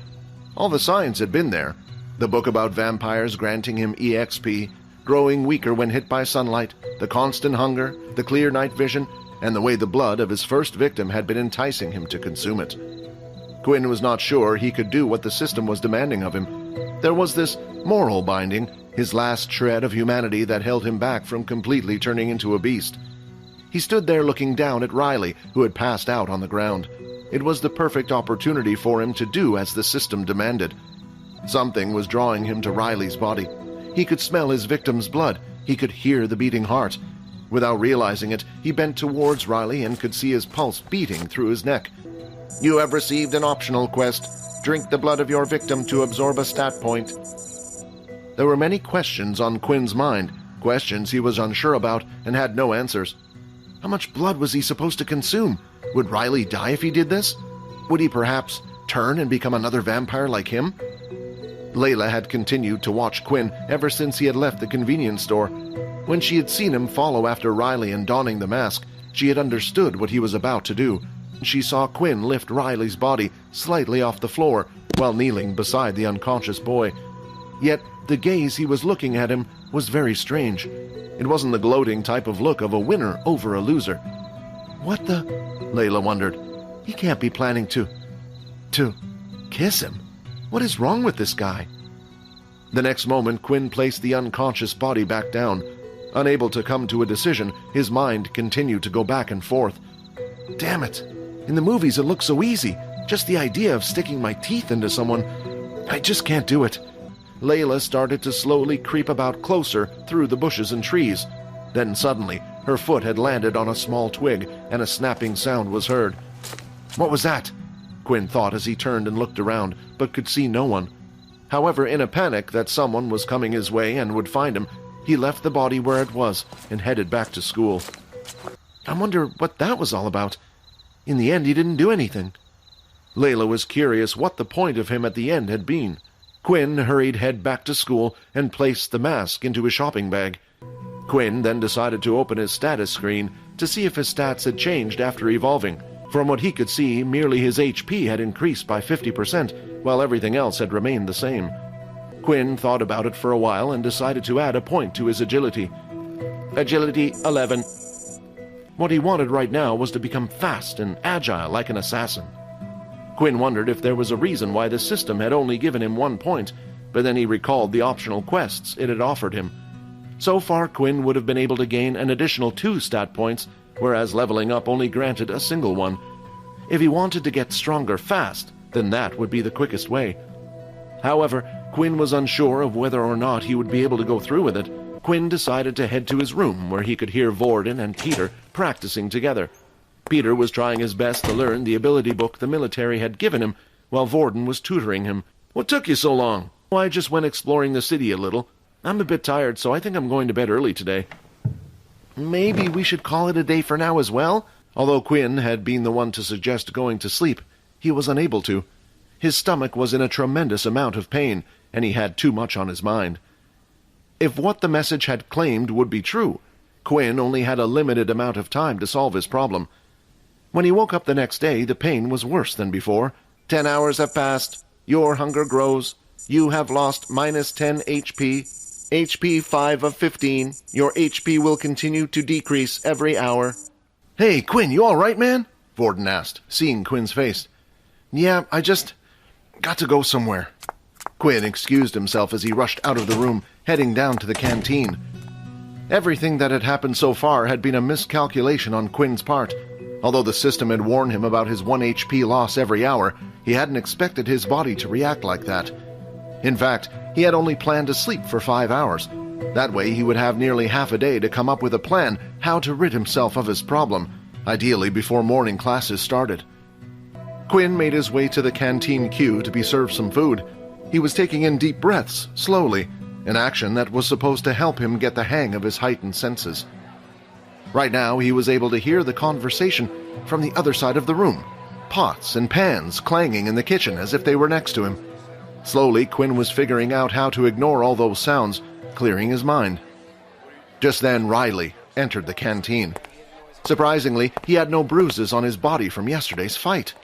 All the signs had been there. The book about vampires granting him EXP, growing weaker when hit by sunlight, the constant hunger, the clear night vision, and the way the blood of his first victim had been enticing him to consume it. Quinn was not sure he could do what the system was demanding of him. There was this moral binding, his last shred of humanity that held him back from completely turning into a beast. He stood there looking down at Riley, who had passed out on the ground. It was the perfect opportunity for him to do as the system demanded. Something was drawing him to Riley's body. He could smell his victim's blood. He could hear the beating heart. Without realizing it, he bent towards Riley and could see his pulse beating through his neck. You have received an optional quest. Drink the blood of your victim to absorb a stat point. There were many questions on Quinn's mind, questions he was unsure about and had no answers. How much blood was he supposed to consume? Would Riley die if he did this? Would he perhaps turn and become another vampire like him? Layla had continued to watch Quinn ever since he had left the convenience store. When she had seen him follow after Riley and donning the mask, she had understood what he was about to do. She saw Quinn lift Riley's body slightly off the floor while kneeling beside the unconscious boy. Yet the gaze he was looking at him was very strange. It wasn't the gloating type of look of a winner over a loser. What the? Layla wondered. He can't be planning to kiss him. What is wrong with this guy? The next moment, Quinn placed the unconscious body back down. Unable to come to a decision, his mind continued to go back and forth. Damn it! In the movies it looks so easy. Just the idea of sticking my teeth into someone. I just can't do it. Layla started to slowly creep about closer through the bushes and trees. Then suddenly, her foot had landed on a small twig, and a snapping sound was heard. What was that? Quinn thought as he turned and looked around, but could see no one. However, in a panic that someone was coming his way and would find him, he left the body where it was and headed back to school. I wonder what that was all about. In the end, he didn't do anything. Layla was curious what the point of him at the end had been. Quinn hurried head back to school and placed the mask into his shopping bag. Quinn then decided to open his status screen to see if his stats had changed after evolving. From what he could see, merely his HP had increased by 50%, while everything else had remained the same. Quinn thought about it for a while and decided to add a point to his agility. Agility 11. What he wanted right now was to become fast and agile like an assassin. Quinn wondered if there was a reason why the system had only given him 1 point, but then he recalled the optional quests it had offered him. So far, Quinn would have been able to gain an additional 2 stat points, whereas leveling up only granted a single one. If he wanted to get stronger fast, then that would be the quickest way. However, Quinn was unsure of whether or not he would be able to go through with it. Quinn decided to head to his room where he could hear Vorden and Peter practicing together. Peter was trying his best to learn the ability book the military had given him, while Vorden was tutoring him. What took you so long? Oh, I just went exploring the city a little. I'm a bit tired, so I think I'm going to bed early today. Maybe we should call it a day for now as well? Although Quinn had been the one to suggest going to sleep, he was unable to. His stomach was in a tremendous amount of pain, and he had too much on his mind. If what the message had claimed would be true, Quinn only had a limited amount of time to solve his problem. When he woke up the next day, the pain was worse than before. 10 hours have passed. Your hunger grows. You have lost -10 HP. HP 5 of 15. Your HP will continue to decrease every hour. Hey, Quinn, you all right, man? Vorden asked, seeing Quinn's face. Yeah, I just got to go somewhere. Quinn excused himself as he rushed out of the room, heading down to the canteen. Everything that had happened so far had been a miscalculation on Quinn's part. Although the system had warned him about his 1 HP loss every hour, he hadn't expected his body to react like that. In fact, he had only planned to sleep for 5 hours. That way he would have nearly half a day to come up with a plan how to rid himself of his problem, ideally before morning classes started. Quinn made his way to the canteen queue to be served some food. He was taking in deep breaths, slowly, an action that was supposed to help him get the hang of his heightened senses. Right now, he was able to hear the conversation from the other side of the room, pots and pans clanging in the kitchen as if they were next to him. Slowly, Quinn was figuring out how to ignore all those sounds, clearing his mind. Just then, Riley entered the canteen. Surprisingly, he had no bruises on his body from yesterday's fight.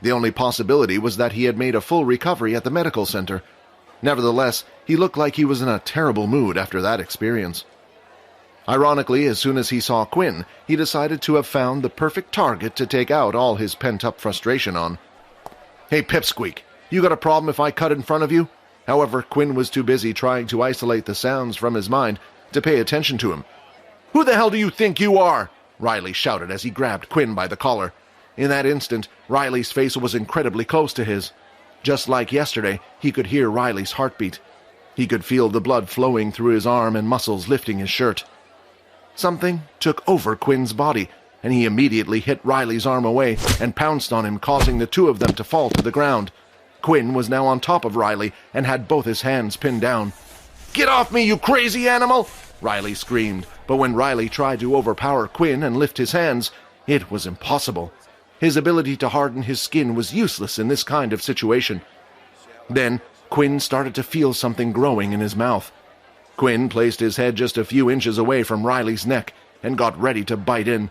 The only possibility was that he had made a full recovery at the medical center. Nevertheless, he looked like he was in a terrible mood after that experience. Ironically, as soon as he saw Quinn, he decided to have found the perfect target to take out all his pent-up frustration on. "Hey, Pipsqueak, you got a problem if I cut in front of you?" However, Quinn was too busy trying to isolate the sounds from his mind to pay attention to him. "Who the hell do you think you are?" Riley shouted as he grabbed Quinn by the collar. In that instant, Riley's face was incredibly close to his. Just like yesterday, he could hear Riley's heartbeat. He could feel the blood flowing through his arm and muscles lifting his shirt. Something took over Quinn's body, and he immediately hit Riley's arm away and pounced on him, causing the two of them to fall to the ground. Quinn was now on top of Riley and had both his hands pinned down. "Get off me, you crazy animal!" Riley screamed, but when Riley tried to overpower Quinn and lift his hands, it was impossible. His ability to harden his skin was useless in this kind of situation. Then, Quinn started to feel something growing in his mouth. Quinn placed his head just a few inches away from Riley's neck and got ready to bite in.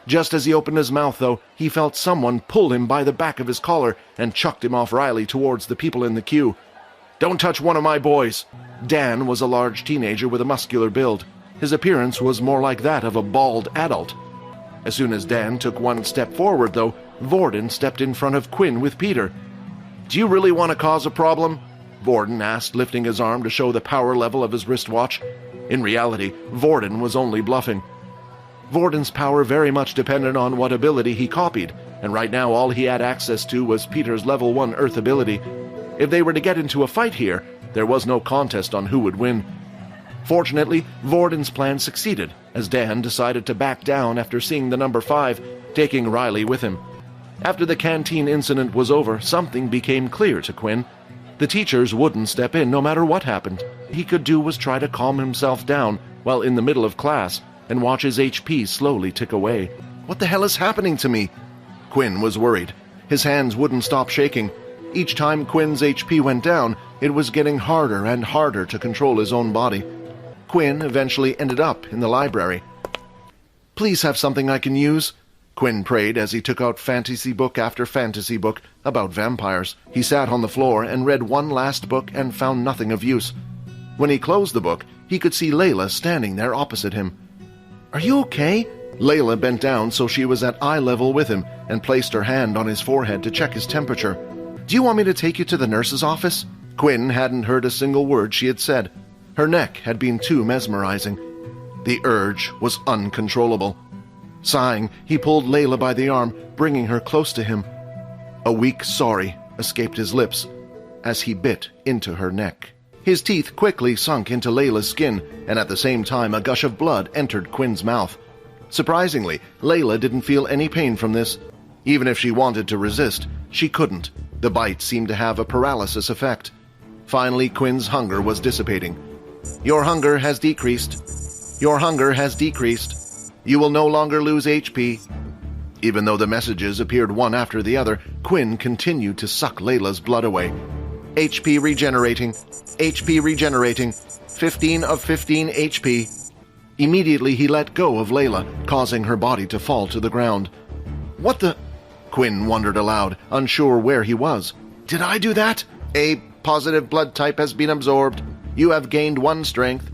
Just as he opened his mouth, though, he felt someone pull him by the back of his collar and chucked him off Riley towards the people in the queue. "Don't touch one of my boys!" Dan was a large teenager with a muscular build. His appearance was more like that of a bald adult. As soon as Dan took one step forward, though, Vorden stepped in front of Quinn with Peter. "Do you really want to cause a problem?" Vorden asked, lifting his arm to show the power level of his wristwatch. In reality, Vorden was only bluffing. Vorden's power very much depended on what ability he copied, and right now all he had access to was Peter's level 1 Earth ability. If they were to get into a fight here, there was no contest on who would win. Fortunately, Vorden's plan succeeded, as Dan decided to back down after seeing the number 5, taking Riley with him. After the canteen incident was over, something became clear to Quinn. The teachers wouldn't step in no matter what happened. He could do was try to calm himself down while in the middle of class and watch his HP slowly tick away. "What the hell is happening to me?" Quinn was worried. His hands wouldn't stop shaking. Each time Quinn's HP went down, it was getting harder and harder to control his own body. Quinn eventually ended up in the library. "Please have something I can use," Quinn prayed as he took out fantasy book after fantasy book about vampires. He sat on the floor and read one last book and found nothing of use. When he closed the book, he could see Layla standing there opposite him. "Are you okay?" Layla bent down so she was at eye level with him and placed her hand on his forehead to check his temperature. "Do you want me to take you to the nurse's office?" Quinn hadn't heard a single word she had said. Her neck had been too mesmerizing. The urge was uncontrollable. Sighing, he pulled Layla by the arm, bringing her close to him. A weak sorry escaped his lips as he bit into her neck. His teeth quickly sunk into Layla's skin, and at the same time a gush of blood entered Quinn's mouth. Surprisingly, Layla didn't feel any pain from this. Even if she wanted to resist, she couldn't. The bite seemed to have a paralysis effect. Finally, Quinn's hunger was dissipating. "Your hunger has decreased. Your hunger has decreased. You will no longer lose HP." Even though the messages appeared one after the other, Quinn continued to suck Layla's blood away. "HP regenerating. HP regenerating. 15 of 15 HP. Immediately he let go of Layla, causing her body to fall to the ground. "What the—" Quinn wondered aloud, unsure where he was. "Did I do that? A positive blood type has been absorbed. You have gained 1 strength."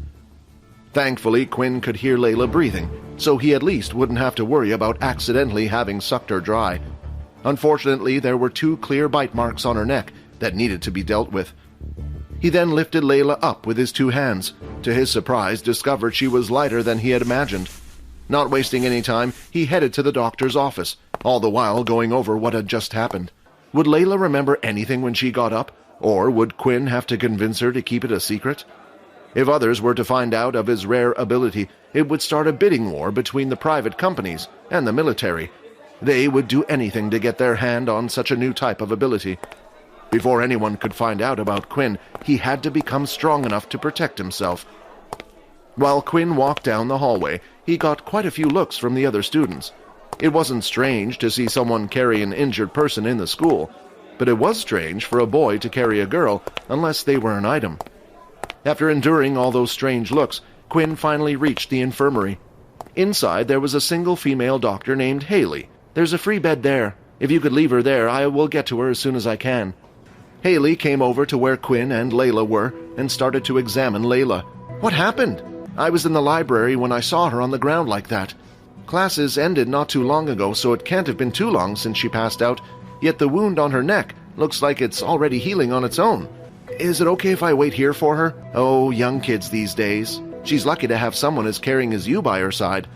Thankfully, Quinn could hear Layla breathing, so he at least wouldn't have to worry about accidentally having sucked her dry. Unfortunately, there were 2 clear bite marks on her neck that needed to be dealt with. He then lifted Layla up with his 2 hands. To his surprise, discovered she was lighter than he had imagined. Not wasting any time, he headed to the doctor's office, all the while going over what had just happened. Would Layla remember anything when she got up, or would Quinn have to convince her to keep it a secret? If others were to find out of his rare ability, it would start a bidding war between the private companies and the military. They would do anything to get their hand on such a new type of ability. Before anyone could find out about Quinn, he had to become strong enough to protect himself. While Quinn walked down the hallway, he got quite a few looks from the other students. It wasn't strange to see someone carry an injured person in the school, but it was strange for a boy to carry a girl unless they were an item. After enduring all those strange looks, Quinn finally reached the infirmary. Inside there was a single female doctor named Haley. "There's a free bed there," If you could leave her there, I will get to her as soon as I can." Haley came over to where Quinn and Layla were and started to examine Layla. "What happened? I was in the library when I saw her on the ground like that. Classes ended not too long ago, so it can't have been too long since she passed out, yet the wound on her neck looks like it's already healing on its own. Is it okay if I wait here for her? Oh, young kids these days. She's lucky to have someone as caring as you by her side."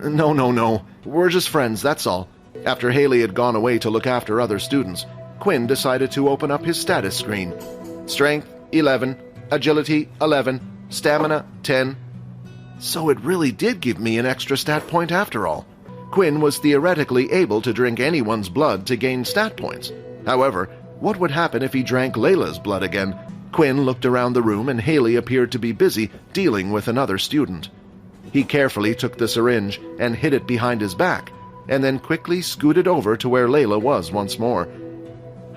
No. We're just friends, that's all." After Haley had gone away to look after other students, Quinn decided to open up his status screen. Strength, 11. Agility, 11. Stamina, 10. So it really did give me an extra stat point after all. Quinn was theoretically able to drink anyone's blood to gain stat points. However, what would happen if he drank Layla's blood again? Quinn looked around the room and Haley appeared to be busy dealing with another student. He carefully took the syringe and hid it behind his back, and then quickly scooted over to where Layla was once more.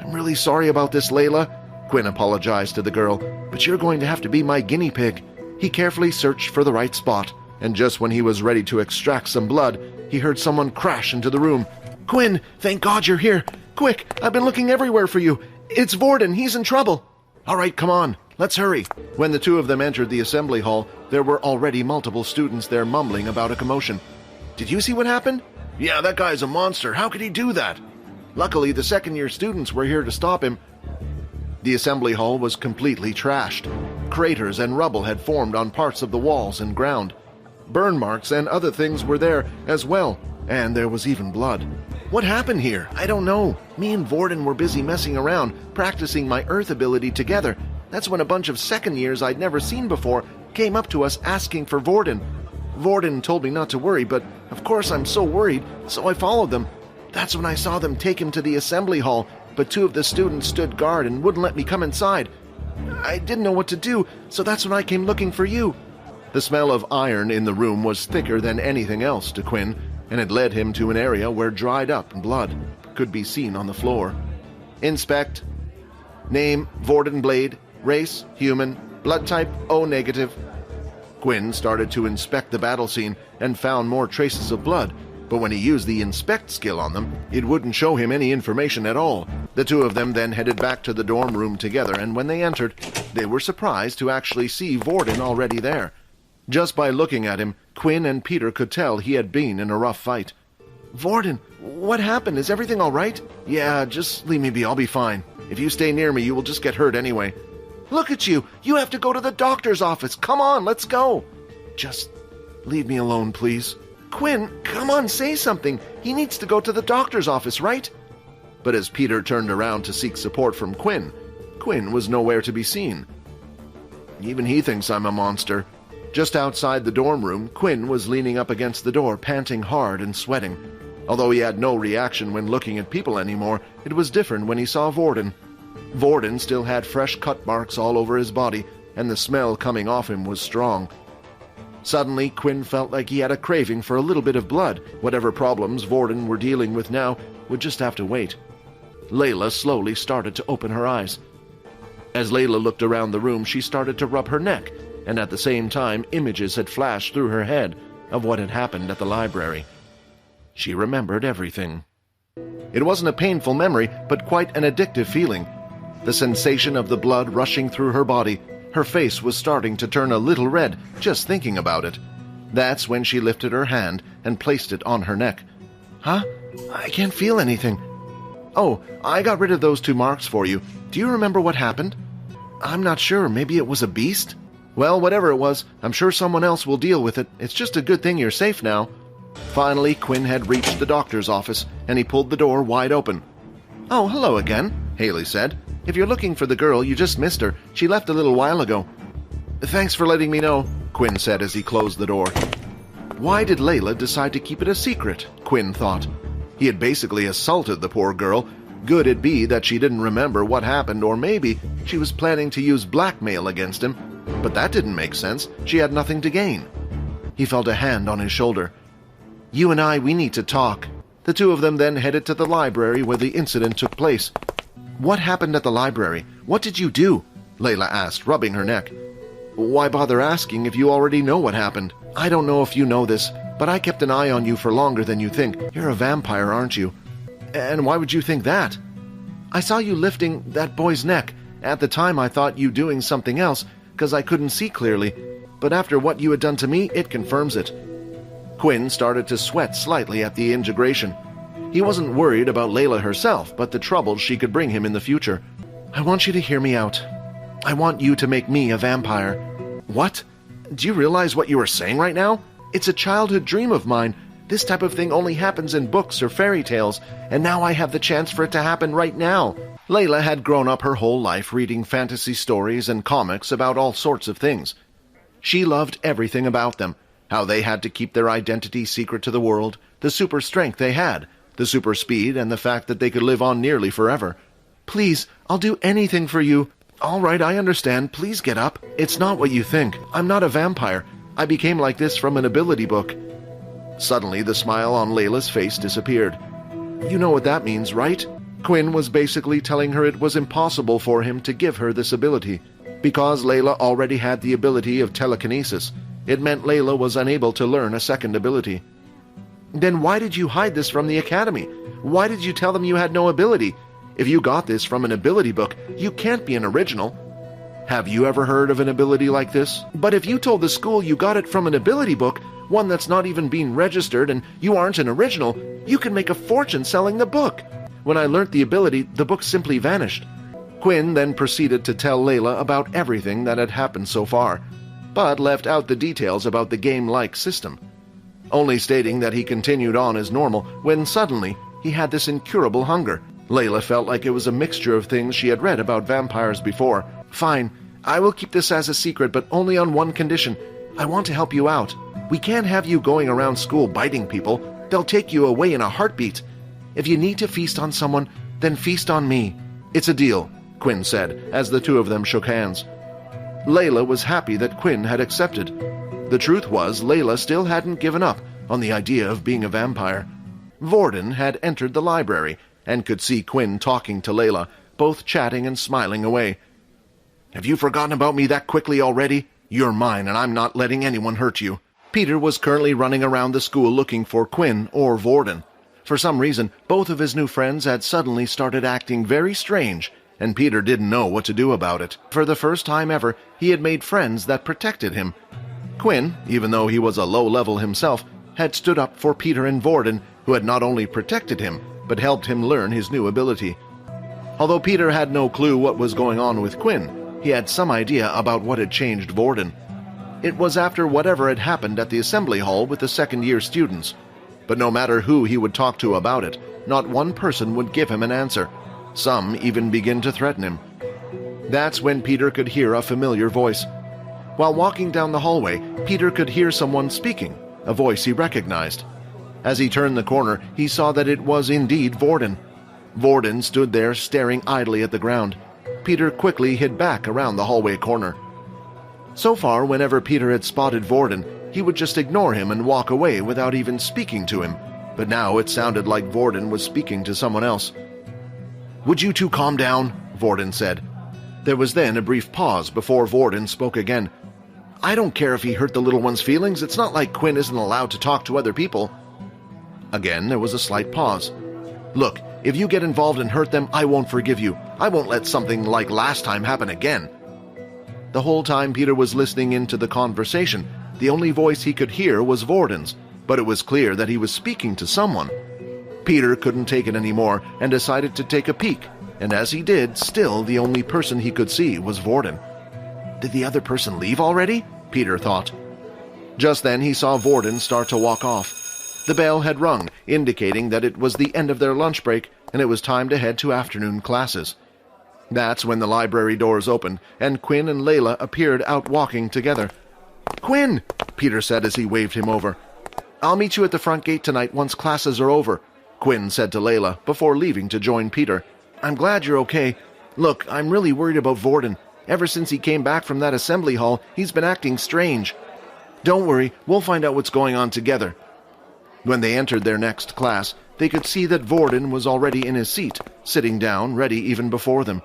"I'm really sorry about this, Layla," Quinn apologized to the girl, "but you're going to have to be my guinea pig." He carefully searched for the right spot, and just when he was ready to extract some blood, he heard someone crash into the room. "Quinn, thank God you're here! Quick, I've been looking everywhere for you! It's Vorden, he's in trouble!" "All right, come on, let's hurry." When the two of them entered the assembly hall, there were already multiple students there mumbling about a commotion. "Did you see what happened?" "Yeah, that guy's a monster. How could he do that?" "Luckily, the second-year students were here to stop him." The assembly hall was completely trashed. Craters and rubble had formed on parts of the walls and ground. Burn marks and other things were there as well, and there was even blood. "What happened here? I don't know. Me and Vorden were busy messing around, practicing my Earth ability together. That's when a bunch of second-years I'd never seen before came up to us asking for Vorden. Vorden told me not to worry, but of course I'm so worried, so I followed them. That's when I saw them take him to the assembly hall, but two of the students stood guard and wouldn't let me come inside. I didn't know what to do, so that's when I came looking for you." The smell of iron in the room was thicker than anything else to Quinn, and it led him to an area where dried-up blood could be seen on the floor. "Inspect. Name, Vorden Blade. Race, human. Blood type, O negative." Quinn started to inspect the battle scene and found more traces of blood, but when he used the inspect skill on them, it wouldn't show him any information at all. The two of them then headed back to the dorm room together, and when they entered, they were surprised to actually see Vorden already there. Just by looking at him, Quinn and Peter could tell he had been in a rough fight. "Vorden, what happened? Is everything all right?" "Yeah, just leave me be. I'll be fine. If you stay near me, you will just get hurt anyway." "Look at you! You have to go to the doctor's office! Come on, let's go!" "Just leave me alone, please." "Quinn, come on, say something! He needs to go to the doctor's office, right?" But as Peter turned around to seek support from Quinn, Quinn was nowhere to be seen. "Even he thinks I'm a monster." Just outside the dorm room, Quinn was leaning up against the door, panting hard and sweating. Although he had no reaction when looking at people anymore, it was different when he saw Vorden. Vorden still had fresh cut marks all over his body, and the smell coming off him was strong. Suddenly, Quinn felt like he had a craving for a little bit of blood. Whatever problems Vorden were dealing with now would just have to wait. Layla slowly started to open her eyes. As Layla looked around the room, she started to rub her neck, and at the same time, images had flashed through her head of what had happened at the library. She remembered everything. It wasn't a painful memory, but quite an addictive feeling. The sensation of the blood rushing through her body. Her face was starting to turn a little red just thinking about it. That's when she lifted her hand and placed it on her neck. "Huh? I can't feel anything." "Oh, I got rid of those 2 marks for you. Do you remember what happened?" "I'm not sure. Maybe it was a beast?" "Well, whatever it was, I'm sure someone else will deal with it. It's just a good thing you're safe now." Finally, Quinn had reached the doctor's office, and he pulled the door wide open. "Oh, hello again," Haley said. "If you're looking for the girl, you just missed her. She left a little while ago." "Thanks for letting me know," Quinn said as he closed the door. Why did Layla decide to keep it a secret? Quinn thought. He had basically assaulted the poor girl. Good it be that she didn't remember what happened, or maybe she was planning to use blackmail against him. But that didn't make sense. She had nothing to gain. He felt a hand on his shoulder. "You and I, we need to talk." The two of them then headed to the library where the incident took place. "What happened at the library? What did you do?" Layla asked, rubbing her neck. "Why bother asking if you already know what happened? I don't know if you know this, but I kept an eye on you for longer than you think. You're a vampire, aren't you?" And why would you think that? I saw you lifting that boy's neck. At the time, I thought you doing something else, because I couldn't see clearly. But after what you had done to me, it confirms it. Quinn started to sweat slightly at the integration. He wasn't worried about Layla herself, but the troubles she could bring him in the future. I want you to hear me out. I want you to make me a vampire. What? Do you realize what you are saying right now? It's a childhood dream of mine. This type of thing only happens in books or fairy tales, and now I have the chance for it to happen right now. Layla had grown up her whole life reading fantasy stories and comics about all sorts of things. She loved everything about them, how they had to keep their identity secret to the world, the super strength they had, the super speed, and the fact that they could live on nearly forever. Please, I'll do anything for you. All right, I understand. Please get up. It's not what you think. I'm not a vampire. I became like this from an ability book. Suddenly, the smile on Layla's face disappeared. You know what that means, right? Quinn was basically telling her it was impossible for him to give her this ability. Because Layla already had the ability of telekinesis, it meant Layla was unable to learn a second ability. Then why did you hide this from the Academy? Why did you tell them you had no ability? If you got this from an ability book, you can't be an original. Have you ever heard of an ability like this? But if you told the school you got it from an ability book, one that's not even being registered, and you aren't an original, you can make a fortune selling the book. When I learnt the ability, the book simply vanished. Quinn then proceeded to tell Layla about everything that had happened so far, but left out the details about the game-like system, only stating that he continued on as normal when suddenly he had this incurable hunger. Layla felt like it was a mixture of things she had read about vampires before. Fine, I will keep this as a secret, but only on one condition. I want to help you out. We can't have you going around school biting people. They'll take you away in a heartbeat. If you need to feast on someone, then feast on me. It's a deal, Quinn said, as the two of them shook hands. Layla was happy that Quinn had accepted. The truth was, Layla still hadn't given up on the idea of being a vampire. Vorden had entered the library and could see Quinn talking to Layla, both chatting and smiling away. Have you forgotten about me that quickly already? You're mine, and I'm not letting anyone hurt you. Peter was currently running around the school looking for Quinn or Vorden. For some reason, both of his new friends had suddenly started acting very strange, and Peter didn't know what to do about it. For the first time ever, he had made friends that protected him. Quinn, even though he was a low level himself, had stood up for Peter and Vorden, who had not only protected him, but helped him learn his new ability. Although Peter had no clue what was going on with Quinn, he had some idea about what had changed Vorden. It was after whatever had happened at the assembly hall with the second-year students. But no matter who he would talk to about it, not one person would give him an answer. Some even began to threaten him. That's when Peter could hear a familiar voice. While walking down the hallway, Peter could hear someone speaking, a voice he recognized. As he turned the corner, he saw that it was indeed Vorden. Vorden stood there staring idly at the ground. Peter quickly hid back around the hallway corner. So far, whenever Peter had spotted Vorden, he would just ignore him and walk away without even speaking to him. But now it sounded like Vorden was speaking to someone else. Would you two calm down? Vorden said. There was then a brief pause before Vorden spoke again. I don't care if he hurt the little one's feelings. It's not like Quinn isn't allowed to talk to other people. Again, there was a slight pause. Look, if you get involved and hurt them, I won't forgive you. I won't let something like last time happen again. The whole time Peter was listening into the conversation, the only voice he could hear was Vorden's, but it was clear that he was speaking to someone. Peter couldn't take it anymore and decided to take a peek, and as he did, still the only person he could see was Vorden. Did the other person leave already? Peter thought. Just then he saw Vorden start to walk off. The bell had rung, indicating that it was the end of their lunch break and it was time to head to afternoon classes. That's when the library doors opened and Quinn and Layla appeared out walking together. Quinn, Peter said as he waved him over. I'll meet you at the front gate tonight once classes are over, Quinn said to Layla before leaving to join Peter. I'm glad you're okay. Look, I'm really worried about Vorden. Ever since he came back from that assembly hall, he's been acting strange. Don't worry, we'll find out what's going on together. When they entered their next class, they could see that Vorden was already in his seat, sitting down, ready even before them.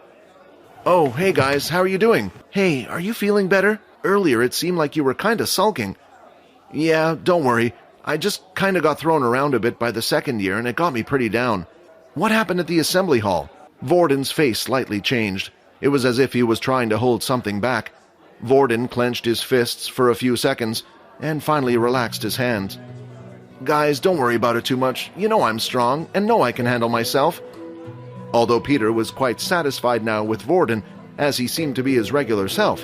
Oh, hey guys, how are you doing? Hey, are you feeling better? Earlier it seemed like you were kinda sulking. Yeah, don't worry. I just kinda got thrown around a bit by the second year and it got me pretty down. What happened at the assembly hall? Vorden's face slightly changed. It was as if he was trying to hold something back. Vorden clenched his fists for a few seconds and finally relaxed his hands. Guys, don't worry about it too much. You know I'm strong and know I can handle myself. Although Peter was quite satisfied now with Vorden, as he seemed to be his regular self,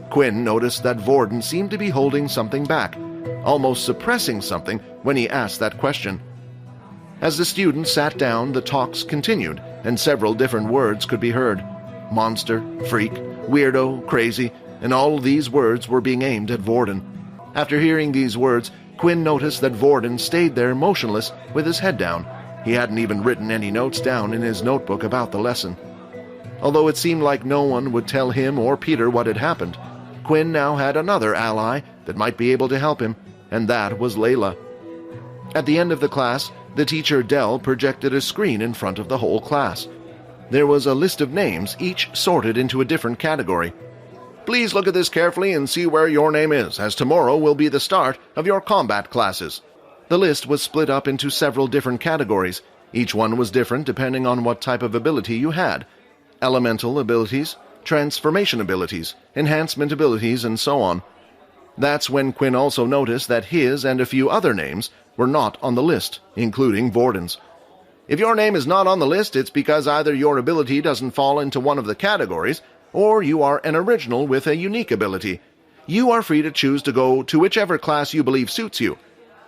Quinn noticed that Vorden seemed to be holding something back, almost suppressing something when he asked that question. As the students sat down, the talks continued, and several different words could be heard. Monster, freak, weirdo, crazy, and all these words were being aimed at Vorden. After hearing these words, Quinn noticed that Vorden stayed there motionless with his head down. He hadn't even written any notes down in his notebook about the lesson. Although it seemed like no one would tell him or Peter what had happened, Quinn now had another ally that might be able to help him, and that was Layla. At the end of the class, the teacher Dell projected a screen in front of the whole class. There was a list of names, each sorted into a different category. Please look at this carefully and see where your name is, as tomorrow will be the start of your combat classes. The list was split up into several different categories. Each one was different depending on what type of ability you had. Elemental abilities, transformation abilities, enhancement abilities, and so on. That's when Quinn also noticed that his and a few other names were not on the list, including Vorden's. If your name is not on the list, it's because either your ability doesn't fall into one of the categories, or you are an original with a unique ability. You are free to choose to go to whichever class you believe suits you.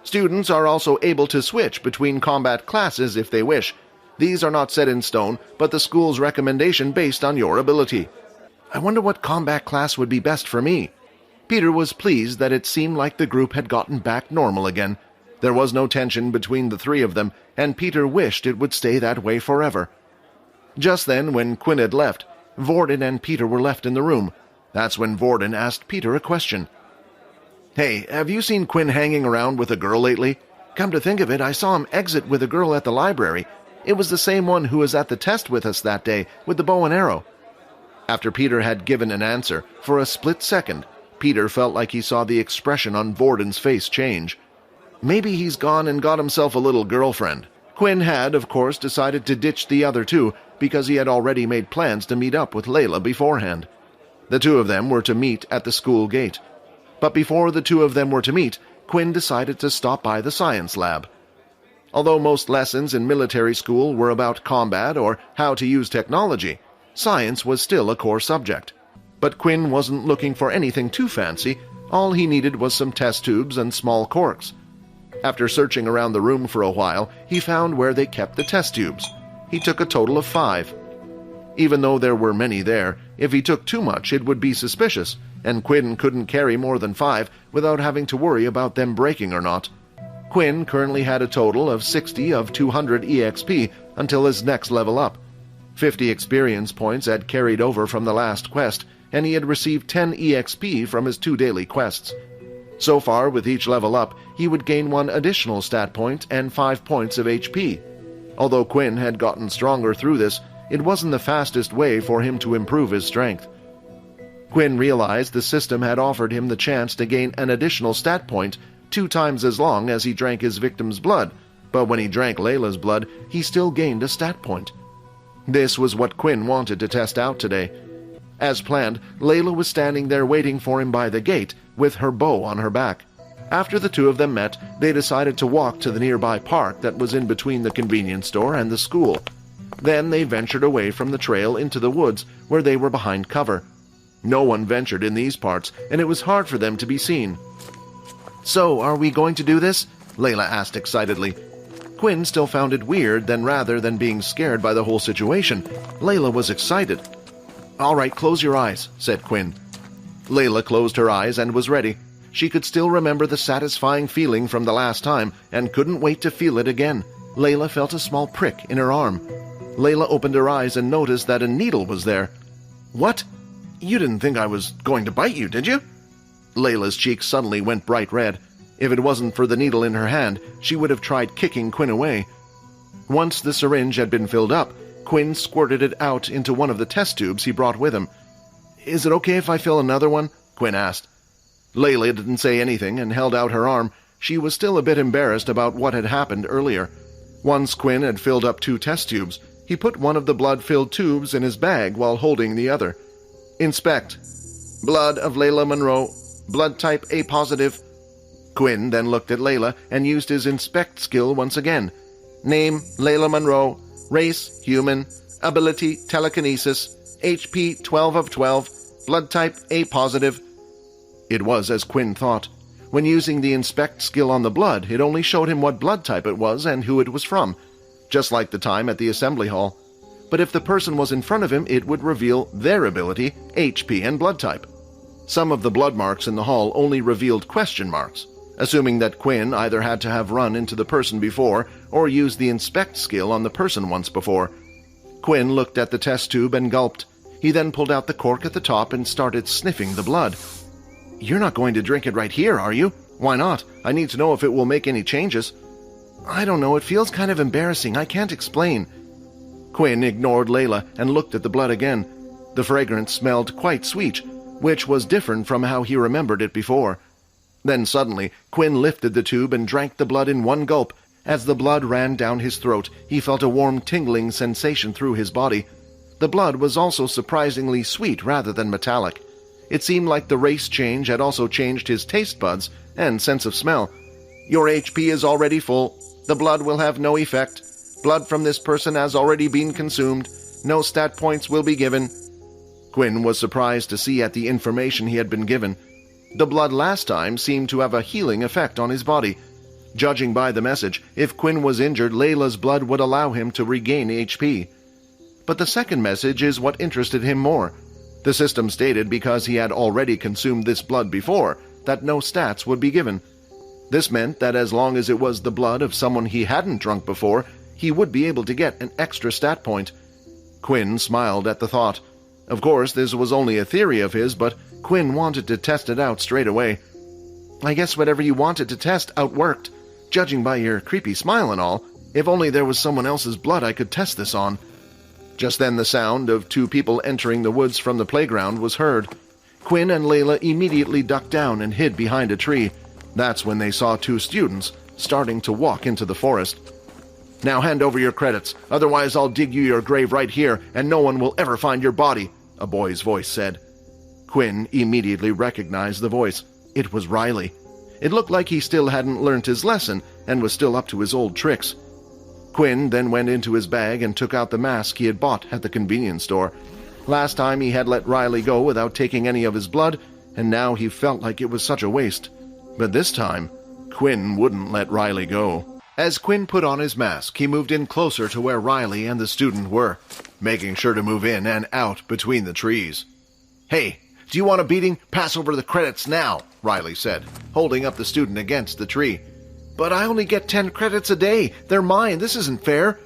Students are also able to switch between combat classes if they wish. These are not set in stone, but the school's recommendation based on your ability. I wonder what combat class would be best for me. Peter was pleased that it seemed like the group had gotten back normal again. There was no tension between the three of them, and Peter wished it would stay that way forever. Just then, when Quinn had left, Vorden and Peter were left in the room. That's when Vorden asked Peter a question. Hey, have you seen Quinn hanging around with a girl lately? Come to think of it, I saw him exit with a girl at the library. It was the same one who was at the test with us that day, with the bow and arrow. After Peter had given an answer, for a split second, Peter felt like he saw the expression on Vorden's face change. Maybe he's gone and got himself a little girlfriend. Quinn had, of course, decided to ditch the other two because he had already made plans to meet up with Layla beforehand. The two of them were to meet at the school gate. But before the two of them were to meet, Quinn decided to stop by the science lab. Although most lessons in military school were about combat or how to use technology, science was still a core subject. But Quinn wasn't looking for anything too fancy. All he needed was some test tubes and small corks. After searching around the room for a while, he found where they kept the test tubes. He took a total of 5. Even though there were many there, if he took too much it would be suspicious, and Quinn couldn't carry more than 5 without having to worry about them breaking or not. Quinn currently had a total of 60 of 200 EXP until his next level up. 50 experience points had carried over from the last quest, and he had received 10 EXP from his 2 daily quests. So far, with each level up, he would gain 1 additional stat point and 5 points of HP. Although Quinn had gotten stronger through this, it wasn't the fastest way for him to improve his strength. Quinn realized the system had offered him the chance to gain an additional stat point 2 times as long as he drank his victim's blood, but when he drank Layla's blood, he still gained a stat point. This was what Quinn wanted to test out today. As planned, Layla was standing there waiting for him by the gate with her bow on her back. After the two of them met, they decided to walk to the nearby park that was in between the convenience store and the school. Then they ventured away from the trail into the woods where they were behind cover. No one ventured in these parts, and it was hard for them to be seen. So, are we going to do this? Layla asked excitedly. Quinn still found it weird that rather than being scared by the whole situation, Layla was excited. All right, close your eyes, said Quinn. Layla closed her eyes and was ready. She could still remember the satisfying feeling from the last time and couldn't wait to feel it again. Layla felt a small prick in her arm. Layla opened her eyes and noticed that a needle was there. What? You didn't think I was going to bite you, did you? Layla's cheeks suddenly went bright red. If it wasn't for the needle in her hand, she would have tried kicking Quinn away. Once the syringe had been filled up, Quinn squirted it out into one of the test tubes he brought with him. Is it okay if I fill another one? Quinn asked. Layla didn't say anything and held out her arm. She was still a bit embarrassed about what had happened earlier. Once Quinn had filled up 2 test tubes, he put one of the blood-filled tubes in his bag while holding the other. Inspect. Blood of Layla Monroe. Blood type A positive. Quinn then looked at Layla and used his inspect skill once again. Name, Layla Monroe. Race, human. Ability, telekinesis. HP, 12 of 12. Blood type A positive. It was as Quinn thought. When using the inspect skill on the blood, it only showed him what blood type it was and who it was from, just like the time at the assembly hall. But if the person was in front of him, it would reveal their ability, HP, and blood type. Some of the blood marks in the hall only revealed question marks, assuming that Quinn either had to have run into the person before or used the inspect skill on the person once before. Quinn looked at the test tube and gulped. He then pulled out the cork at the top and started sniffing the blood. You're not going to drink it right here, are you? Why not? I need to know if it will make any changes. I don't know, it feels kind of embarrassing. I can't explain. Quinn ignored Layla and looked at the blood again. The fragrance smelled quite sweet, which was different from how he remembered it before. Then suddenly, Quinn lifted the tube and drank the blood in one gulp. As the blood ran down his throat, he felt a warm tingling sensation through his body. The blood was also surprisingly sweet rather than metallic. It seemed like the race change had also changed his taste buds and sense of smell. Your HP is already full. The blood will have no effect. Blood from this person has already been consumed. No stat points will be given. Quinn was surprised to see at the information he had been given. The blood last time seemed to have a healing effect on his body. Judging by the message, if Quinn was injured, Layla's blood would allow him to regain HP. But the second message is what interested him more. The system stated because he had already consumed this blood before, that no stats would be given. This meant that as long as it was the blood of someone he hadn't drunk before, he would be able to get an extra stat point. Quinn smiled at the thought. Of course, this was only a theory of his, but Quinn wanted to test it out straight away. I guess whatever you wanted to test outworked. Judging by your creepy smile and all, if only there was someone else's blood I could test this on. Just then the sound of 2 people entering the woods from the playground was heard. Quinn and Layla immediately ducked down and hid behind a tree. That's when they saw 2 students starting to walk into the forest. Now hand over your credits, otherwise I'll dig you your grave right here and no one will ever find your body, a boy's voice said. Quinn immediately recognized the voice. It was Riley. It looked like he still hadn't learnt his lesson and was still up to his old tricks. Quinn then went into his bag and took out the mask he had bought at the convenience store. Last time he had let Riley go without taking any of his blood, and now he felt like it was such a waste. But this time, Quinn wouldn't let Riley go. As Quinn put on his mask, he moved in closer to where Riley and the student were, making sure to move in and out between the trees. Hey, do you want a beating? Pass over the credits now, Riley said, holding up the student against the tree. But I only get 10 credits a day. They're mine. This isn't fair.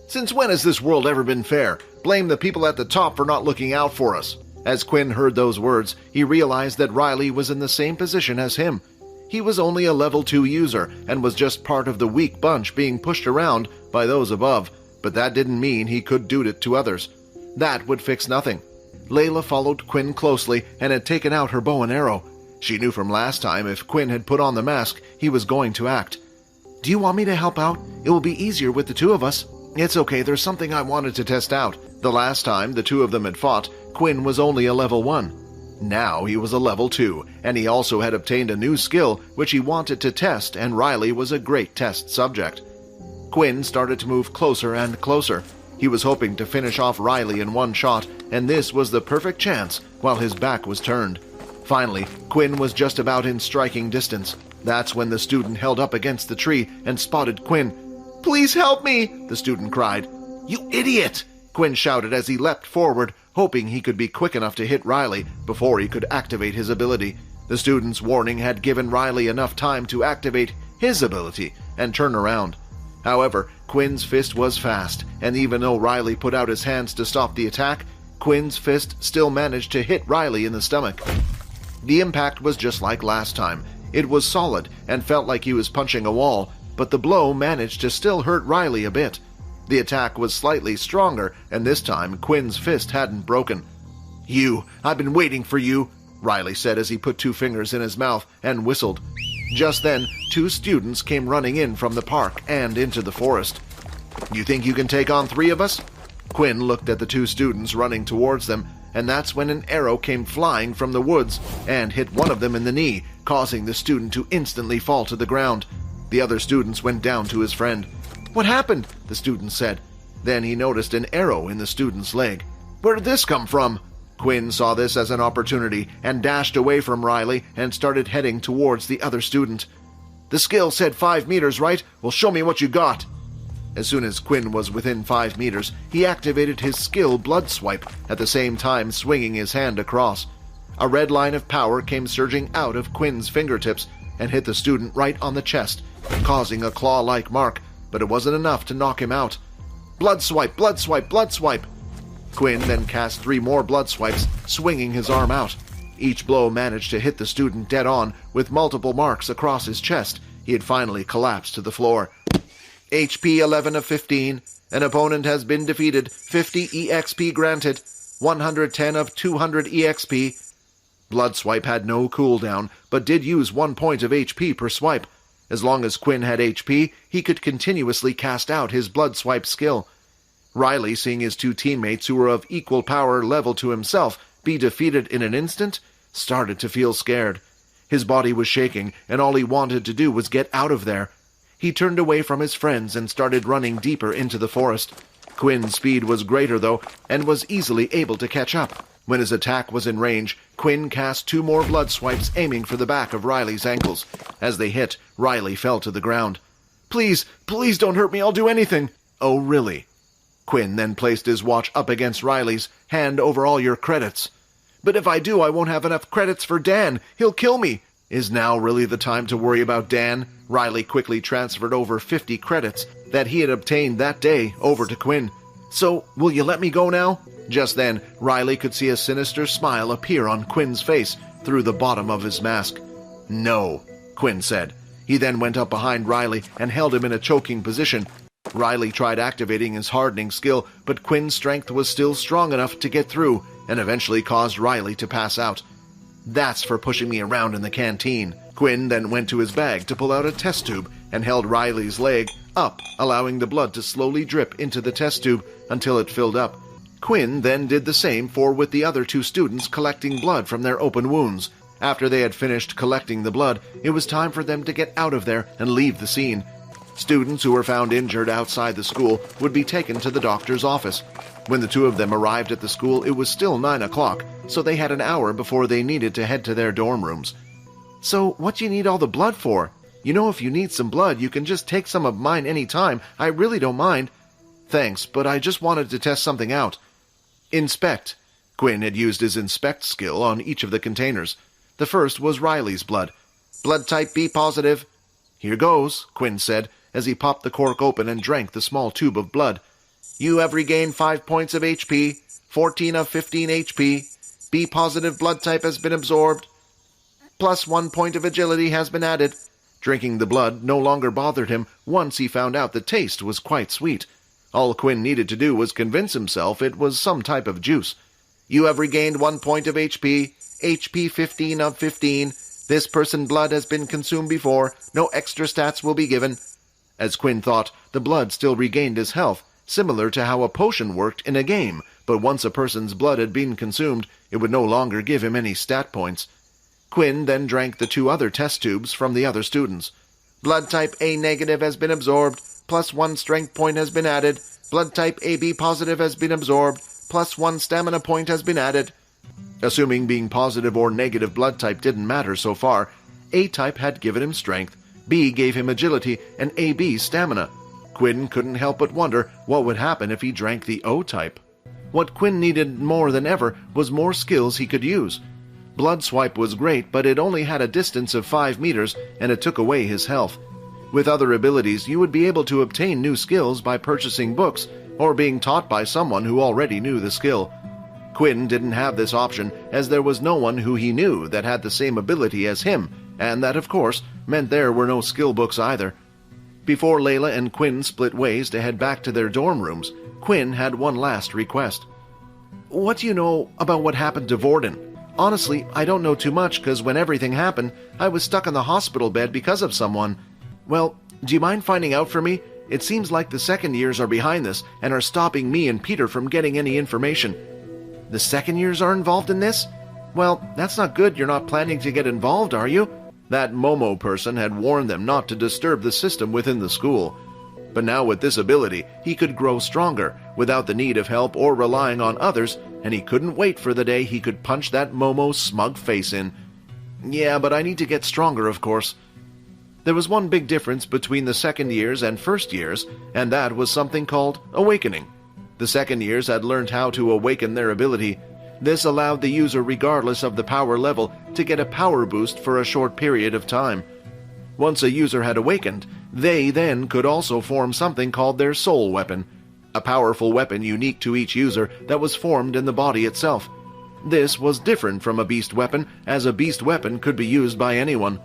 Since when has this world ever been fair? Blame the people at the top for not looking out for us. As Quinn heard those words, he realized that Riley was in the same position as him. He was only a level 2 user and was just part of the weak bunch being pushed around by those above, but that didn't mean he could do it to others. That would fix nothing. Layla followed Quinn closely and had taken out her bow and arrow. She knew from last time if Quinn had put on the mask, he was going to act. Do you want me to help out? It will be easier with the 2 of us. It's okay, there's something I wanted to test out. The last time the 2 of them had fought, Quinn was only a level 1. Now he was a level 2, and he also had obtained a new skill which he wanted to test, and Riley was a great test subject. Quinn started to move closer and closer. He was hoping to finish off Riley in one shot, and this was the perfect chance while his back was turned. Finally, Quinn was just about in striking distance. That's when the student held up against the tree and spotted Quinn. Please help me, the student cried. You idiot, Quinn shouted as he leapt forward, hoping he could be quick enough to hit Riley before he could activate his ability. The student's warning had given Riley enough time to activate his ability and turn around. However, Quinn's fist was fast, and even though Riley put out his hands to stop the attack, Quinn's fist still managed to hit Riley in the stomach. The impact was just like last time. It was solid and felt like he was punching a wall, but the blow managed to still hurt Riley a bit. The attack was slightly stronger, and this time Quinn's fist hadn't broken. I've been waiting for you, Riley said as he put 2 fingers in his mouth and whistled. Just then, 2 students came running in from the park and into the forest. You think you can take on 3 of us? Quinn looked at the 2 students running towards them, and that's when an arrow came flying from the woods and hit one of them in the knee, causing the student to instantly fall to the ground. The other students went down to his friend. "What happened?" the student said. Then he noticed an arrow in the student's leg. "Where did this come from?" Quinn saw this as an opportunity and dashed away from Riley and started heading towards the other student. "The skill said 5 meters, right? Well, show me what you got." As soon as Quinn was within 5 meters, he activated his skill Blood Swipe, at the same time swinging his hand across. A red line of power came surging out of Quinn's fingertips and hit the student right on the chest, causing a claw-like mark, but it wasn't enough to knock him out. "Blood Swipe, Blood Swipe, Blood Swipe!" Quinn then cast 3 more blood swipes, swinging his arm out. Each blow managed to hit the student dead on, with multiple marks across his chest. He had finally collapsed to the floor. HP 11 of 15. An opponent has been defeated. 50 EXP granted. 110 of 200 EXP. Blood Swipe had no cooldown, but did use 1 point of HP per swipe. As long as Quinn had HP, he could continuously cast out his Blood Swipe skill. Riley, seeing his 2 teammates who were of equal power level to himself be defeated in an instant, started to feel scared. His body was shaking, and all he wanted to do was get out of there. He turned away from his friends and started running deeper into the forest. Quinn's speed was greater, though, and was easily able to catch up. When his attack was in range, Quinn cast 2 more blood swipes aiming for the back of Riley's ankles. As they hit, Riley fell to the ground. "Please, please don't hurt me, I'll do anything." "Oh, really?" Quinn then placed his watch up against Riley's. "Hand over all your credits." "But if I do, I won't have enough credits for Dan. He'll kill me." Is now really the time to worry about Dan? Riley quickly transferred over 50 credits that he had obtained that day over to Quinn. "So, will you let me go now?" Just then, Riley could see a sinister smile appear on Quinn's face through the bottom of his mask. "No," Quinn said. He then went up behind Riley and held him in a choking position. Riley tried activating his hardening skill, but Quinn's strength was still strong enough to get through, and eventually caused Riley to pass out. "That's for pushing me around in the canteen." Quinn then went to his bag to pull out a test tube and held Riley's leg up, allowing the blood to slowly drip into the test tube until it filled up. Quinn then did the same with the other 2 students collecting blood from their open wounds. After they had finished collecting the blood, it was time for them to get out of there and leave the scene. Students who were found injured outside the school would be taken to the doctor's office. When the 2 of them arrived at the school, it was still 9 o'clock, so they had an hour before they needed to head to their dorm rooms. "So, what do you need all the blood for? You know, if you need some blood, you can just take some of mine any time. I really don't mind." "Thanks, but I just wanted to test something out." "Inspect." Quinn had used his inspect skill on each of the containers. The first was Riley's blood. "Blood type B positive." "Here goes," Quinn said, as he popped the cork open and drank the small tube of blood. "You have regained 5 points of HP, 14 of 15 HP. B positive blood type has been absorbed. Plus 1 point of agility has been added." Drinking the blood no longer bothered him once he found out the taste was quite sweet. All Quinn needed to do was convince himself it was some type of juice. "You have regained 1 point of HP, HP 15 of 15. This person's blood has been consumed before. No extra stats will be given." As Quinn thought, the blood still regained his health, similar to how a potion worked in a game, but once a person's blood had been consumed, it would no longer give him any stat points. Quinn then drank the 2 other test tubes from the other students. "Blood type A negative has been absorbed, plus 1 strength point has been added. Blood type AB positive has been absorbed, plus 1 stamina point has been added." Assuming being positive or negative blood type didn't matter so far, A type had given him strength, B gave him agility, and AB stamina. Quinn couldn't help but wonder what would happen if he drank the O type. What Quinn needed more than ever was more skills he could use. Blood Swipe was great, but it only had a distance of 5 meters, and it took away his health. With other abilities, you would be able to obtain new skills by purchasing books or being taught by someone who already knew the skill. Quinn didn't have this option, as there was no one who he knew that had the same ability as him, and that, of course, meant there were no skill books either. Before Layla and Quinn split ways to head back to their dorm rooms, Quinn had one last request. "What do you know about what happened to Vorden? Honestly, I don't know too much, because when everything happened, I was stuck in the hospital bed because of someone. Well, do you mind finding out for me? It seems like the second years are behind this and are stopping me and Peter from getting any information. The second years are involved in this? Well, that's not good. You're not planning to get involved, are you? That Momo person had warned them not to disturb the system within the school. But now with this ability, he could grow stronger without the need of help or relying on others, and he couldn't wait for the day he could punch that Momo's smug face in. Yeah, but I need to get stronger, of course. There was one big difference between the second years and first years, and that was something called awakening. The second years had learned how to awaken their ability. This allowed the user, regardless of the power level, to get a power boost for a short period of time. Once a user had awakened, they then could also form something called their soul weapon, a powerful weapon unique to each user that was formed in the body itself. This was different from a beast weapon, as a beast weapon could be used by anyone.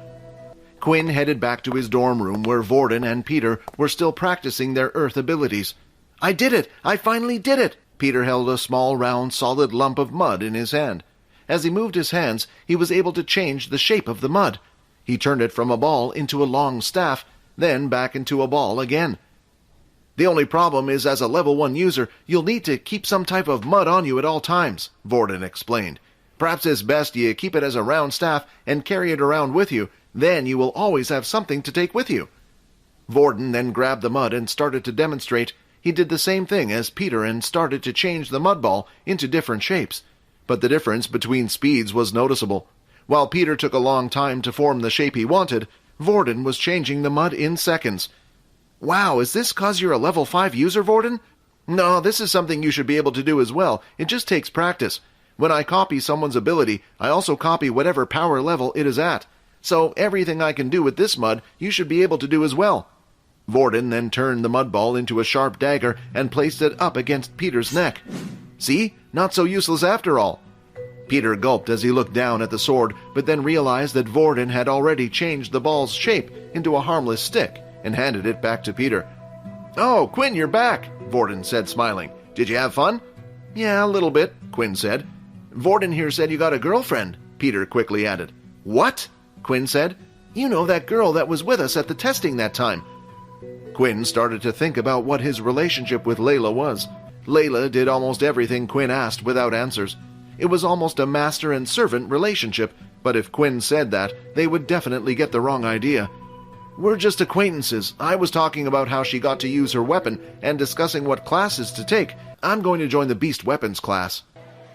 Quinn headed back to his dorm room where Vorden and Peter were still practicing their earth abilities. I did it! I finally did it! Peter held a small, round, solid lump of mud in his hand. As he moved his hands, he was able to change the shape of the mud. He turned it from a ball into a long staff, then back into a ball again. The only problem is, as a level 1 user, you'll need to keep some type of mud on you at all times, Vorden explained. Perhaps it's best you keep it as a round staff and carry it around with you. Then you will always have something to take with you. Vorden then grabbed the mud and started to demonstrate. He did the same thing as Peter and started to change the mud ball into different shapes. But the difference between speeds was noticeable. While Peter took a long time to form the shape he wanted, Vorden was changing the mud in seconds. Wow, is this 'cause you're a level 5 user, Vorden? No, this is something you should be able to do as well. It just takes practice. When I copy someone's ability, I also copy whatever power level it is at. So everything I can do with this mud, you should be able to do as well. Vorden then turned the mud ball into a sharp dagger and placed it up against Peter's neck. See? Not so useless after all. Peter gulped as he looked down at the sword, but then realized that Vorden had already changed the ball's shape into a harmless stick and handed it back to Peter. Oh, Quinn, you're back, Vorden said, smiling. Did you have fun? Yeah, a little bit, Quinn said. Vorden here said you got a girlfriend, Peter quickly added. What? Quinn said. You know, that girl that was with us at the testing that time. Quinn started to think about what his relationship with Layla was. Layla did almost everything Quinn asked without answers. It was almost a master and servant relationship, but if Quinn said that, they would definitely get the wrong idea. We're just acquaintances. I was talking about how she got to use her weapon and discussing what classes to take. I'm going to join the beast weapons class.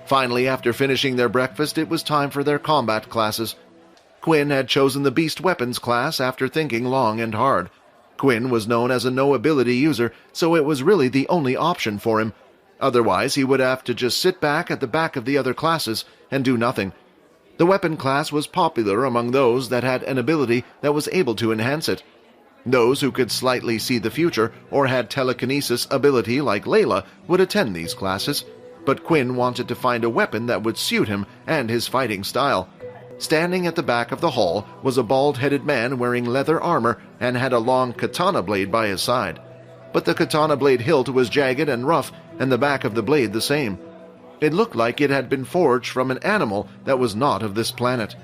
Finally, after finishing their breakfast, it was time for their combat classes. Quinn had chosen the beast weapons class after thinking long and hard. Quinn was known as a no-ability user, so it was really the only option for him. Otherwise, he would have to just sit back at the back of the other classes and do nothing. The weapon class was popular among those that had an ability that was able to enhance it. Those who could slightly see the future or had telekinesis ability like Layla would attend these classes, but Quinn wanted to find a weapon that would suit him and his fighting style. Standing at the back of the hall was a bald-headed man wearing leather armor and had a long katana blade by his side. But the katana blade hilt was jagged and rough, and the back of the blade the same. It looked like it had been forged from an animal that was not of this planet.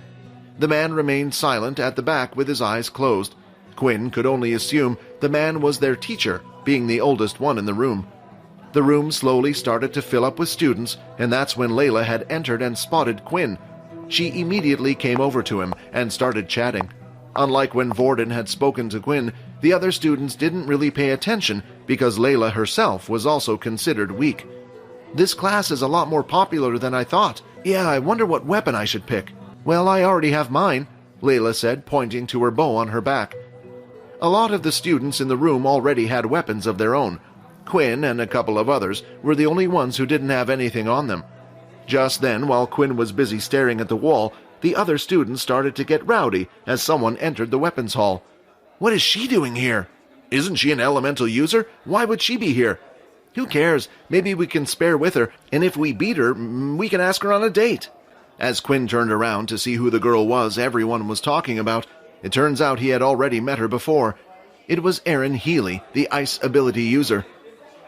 The man remained silent at the back with his eyes closed. Quinn could only assume the man was their teacher, being the oldest one in the room. The room slowly started to fill up with students, and that's when Layla had entered and spotted Quinn. She immediately came over to him and started chatting. Unlike when Vorden had spoken to Quinn, the other students didn't really pay attention because Layla herself was also considered weak. This class is a lot more popular than I thought. Yeah, I wonder what weapon I should pick. Well, I already have mine, Layla said, pointing to her bow on her back. A lot of the students in the room already had weapons of their own. Quinn and a couple of others were the only ones who didn't have anything on them. Just then, while Quinn was busy staring at the wall, the other students started to get rowdy as someone entered the weapons hall. What is she doing here? Isn't she an elemental user? Why would she be here? Who cares? Maybe we can spare with her, and if we beat her, we can ask her on a date. As Quinn turned around to see who the girl was everyone was talking about, it turns out he had already met her before. It was Erin Healy, the ice ability user.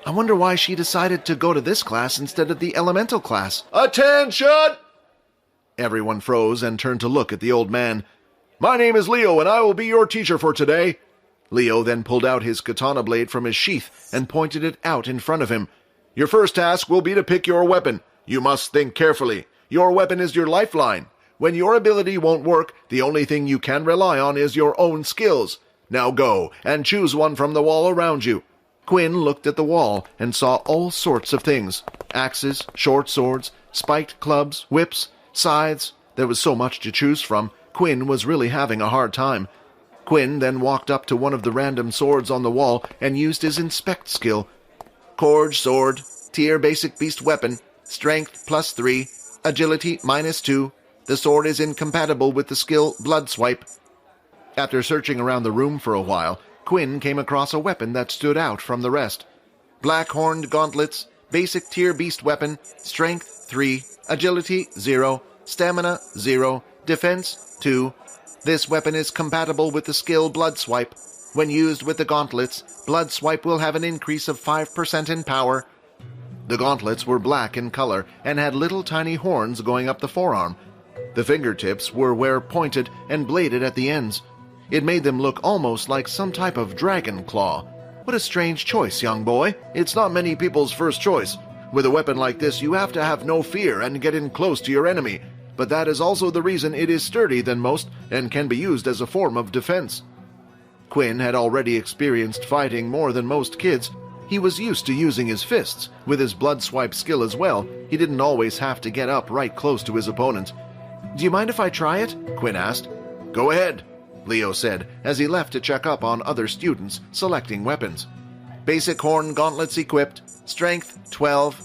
I wonder why she decided to go to this class instead of the elemental class. Attention! Everyone froze and turned to look at the old man. My name is Leo, and I will be your teacher for today. Leo then pulled out his katana blade from his sheath and pointed it out in front of him. Your first task will be to pick your weapon. You must think carefully. Your weapon is your lifeline. When your ability won't work, the only thing you can rely on is your own skills. Now go and choose one from the wall around you. Quinn looked at the wall and saw all sorts of things. Axes, short swords, spiked clubs, whips, scythes. There was so much to choose from. Quinn was really having a hard time. Quinn then walked up to one of the random swords on the wall and used his inspect skill. Corge sword, tier basic beast weapon, strength +3, agility -2. The sword is incompatible with the skill blood swipe. After searching around the room for a while, Quinn came across a weapon that stood out from the rest. Black-horned gauntlets, basic tier beast weapon, strength 3, agility 0, stamina 0, defense 2. This weapon is compatible with the skill blood swipe. When used with the gauntlets, blood swipe will have an increase of 5% in power. The gauntlets were black in color and had little tiny horns going up the forearm. The fingertips were pointed and bladed at the ends. It made them look almost like some type of dragon claw. What a strange choice, young boy. It's not many people's first choice. With a weapon like this, you have to have no fear and get in close to your enemy. But that is also the reason it is sturdier than most and can be used as a form of defense. Quinn had already experienced fighting more than most kids. He was used to using his fists. With his blood swipe skill as well, he didn't always have to get up right close to his opponent. Do you mind if I try it? Quinn asked. Go ahead, Leo said, as he left to check up on other students selecting weapons. Basic horn gauntlets equipped, strength 12,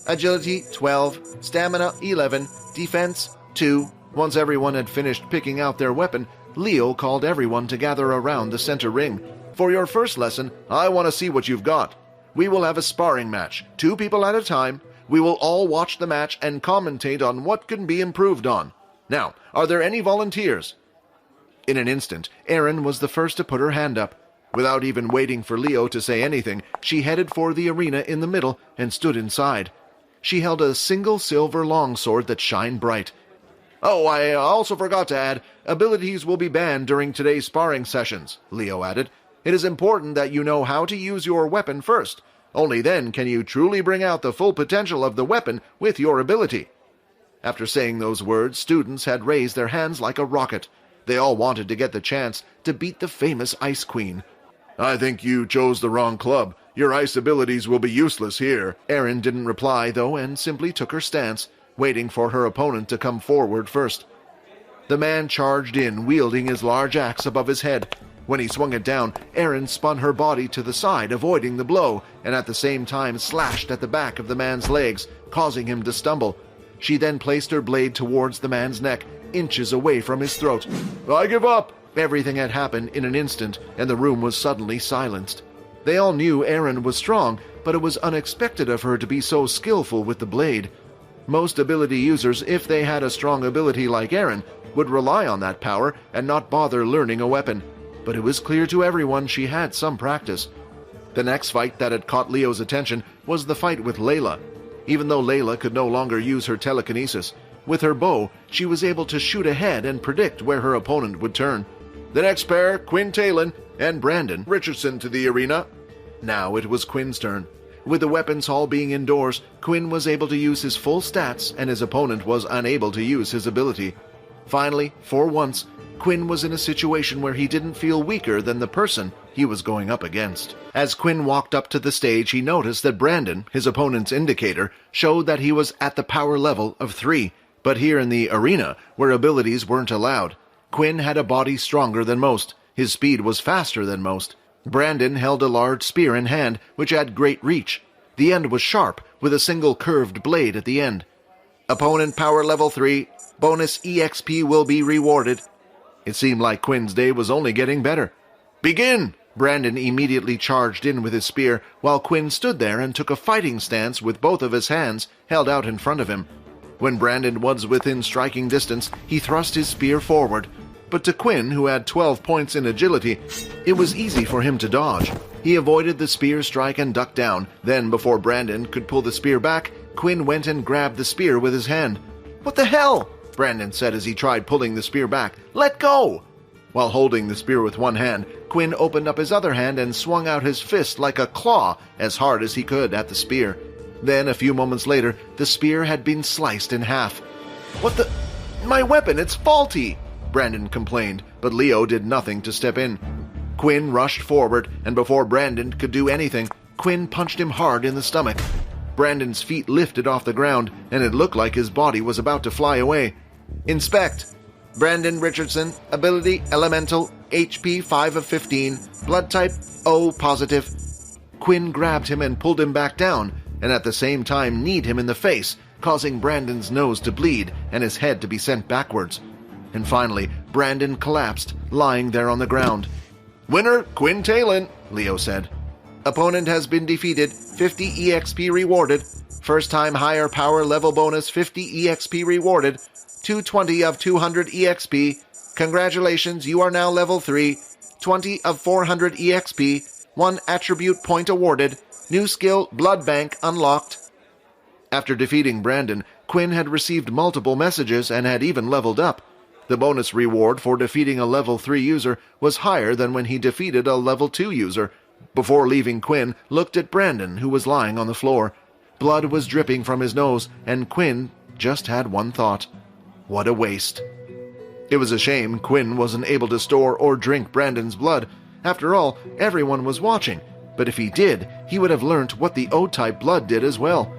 agility 12, stamina 11, defense 2. Once everyone had finished picking out their weapon, Leo called everyone to gather around the center ring. For your first lesson, I want to see what you've got. We will have a sparring match, 2 people at a time. We will all watch the match and commentate on what can be improved on. Now, are there any volunteers? In an instant, Erin was the first to put her hand up. Without even waiting for Leo to say anything, she headed for the arena in the middle and stood inside. She held a single silver longsword that shined bright. Oh, I also forgot to add, abilities will be banned during today's sparring sessions, Leo added. It is important that you know how to use your weapon first. Only then can you truly bring out the full potential of the weapon with your ability. After saying those words, students had raised their hands like a rocket. They all wanted to get the chance to beat the famous Ice Queen. I think you chose the wrong club. Your ice abilities will be useless here. Erin didn't reply, though, and simply took her stance, waiting for her opponent to come forward first. The man charged in, wielding his large axe above his head. When he swung it down, Erin spun her body to the side, avoiding the blow, and at the same time slashed at the back of the man's legs, causing him to stumble. She then placed her blade towards the man's neck, inches away from his throat. I give up! Everything had happened in an instant, and the room was suddenly silenced. They all knew Erin was strong, but it was unexpected of her to be so skillful with the blade. Most ability users, if they had a strong ability like Erin, would rely on that power and not bother learning a weapon. But it was clear to everyone she had some practice. The next fight that had caught Leo's attention was the fight with Layla. Even though Layla could no longer use her telekinesis, with her bow, she was able to shoot ahead and predict where her opponent would turn. The next pair, Quinn Talon and Brandon Richardson to the arena. Now it was Quinn's turn. With the weapons hall being indoors, Quinn was able to use his full stats and his opponent was unable to use his ability. Finally, for once, Quinn was in a situation where he didn't feel weaker than the person he was going up against. As Quinn walked up to the stage, he noticed that Brandon, his opponent's indicator, showed that he was at the power level of 3. But here in the arena, where abilities weren't allowed, Quinn had a body stronger than most. His speed was faster than most. Brandon held a large spear in hand, which had great reach. The end was sharp, with a single curved blade at the end. Opponent power level 3. Bonus EXP will be rewarded. It seemed like Quinn's day was only getting better. Begin! Brandon immediately charged in with his spear, while Quinn stood there and took a fighting stance with both of his hands held out in front of him. When Brandon was within striking distance, he thrust his spear forward. But to Quinn, who had 12 points in agility, it was easy for him to dodge. He avoided the spear strike and ducked down. Then, before Brandon could pull the spear back, Quinn went and grabbed the spear with his hand. What the hell? Brandon said as he tried pulling the spear back. Let go! While holding the spear with one hand, Quinn opened up his other hand and swung out his fist like a claw as hard as he could at the spear. Then, a few moments later, the spear had been sliced in half. "What the? My weapon, it's faulty!" Brandon complained, but Leo did nothing to step in. Quinn rushed forward, and before Brandon could do anything, Quinn punched him hard in the stomach. Brandon's feet lifted off the ground, and it looked like his body was about to fly away. "Inspect. Brandon Richardson, ability elemental, HP 5 of 15, blood type O positive." Quinn grabbed him and pulled him back down, and at the same time kneed him in the face, causing Brandon's nose to bleed and his head to be sent backwards. And finally, Brandon collapsed, lying there on the ground. "Winner, Quinn Talon," Leo said. "Opponent has been defeated, 50 EXP rewarded. First time higher power level bonus, 50 EXP rewarded. 220 of 200 EXP. Congratulations, you are now level 3. 20 of 400 EXP. 1 attribute point awarded. New skill, Blood Bank, unlocked." After defeating Brandon, Quinn had received multiple messages and had even leveled up. The bonus reward for defeating a level 3 user was higher than when he defeated a level 2 user. Before leaving, Quinn looked at Brandon, who was lying on the floor. Blood was dripping from his nose, and Quinn just had one thought. What a waste. It was a shame Quinn wasn't able to store or drink Brandon's blood. After all, everyone was watching. But if he did, he would have learnt what the O-type blood did as well.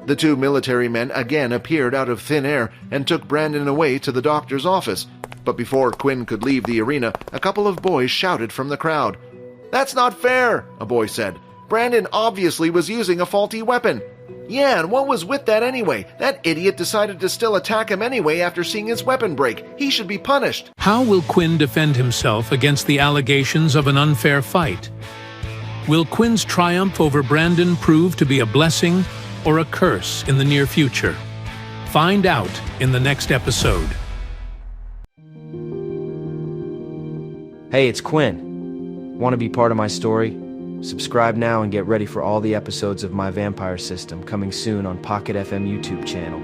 The 2 military men again appeared out of thin air and took Brandon away to the doctor's office. But before Quinn could leave the arena, a couple of boys shouted from the crowd. "That's not fair," a boy said. "Brandon obviously was using a faulty weapon." "Yeah, and what was with that anyway? That idiot decided to still attack him anyway after seeing his weapon break. He should be punished." How will Quinn defend himself against the allegations of an unfair fight? Will Quinn's triumph over Brandon prove to be a blessing or a curse in the near future? Find out in the next episode. Hey, it's Quinn. Want to be part of my story? Subscribe now and get ready for all the episodes of my vampire system coming soon on Pocket FM YouTube channel.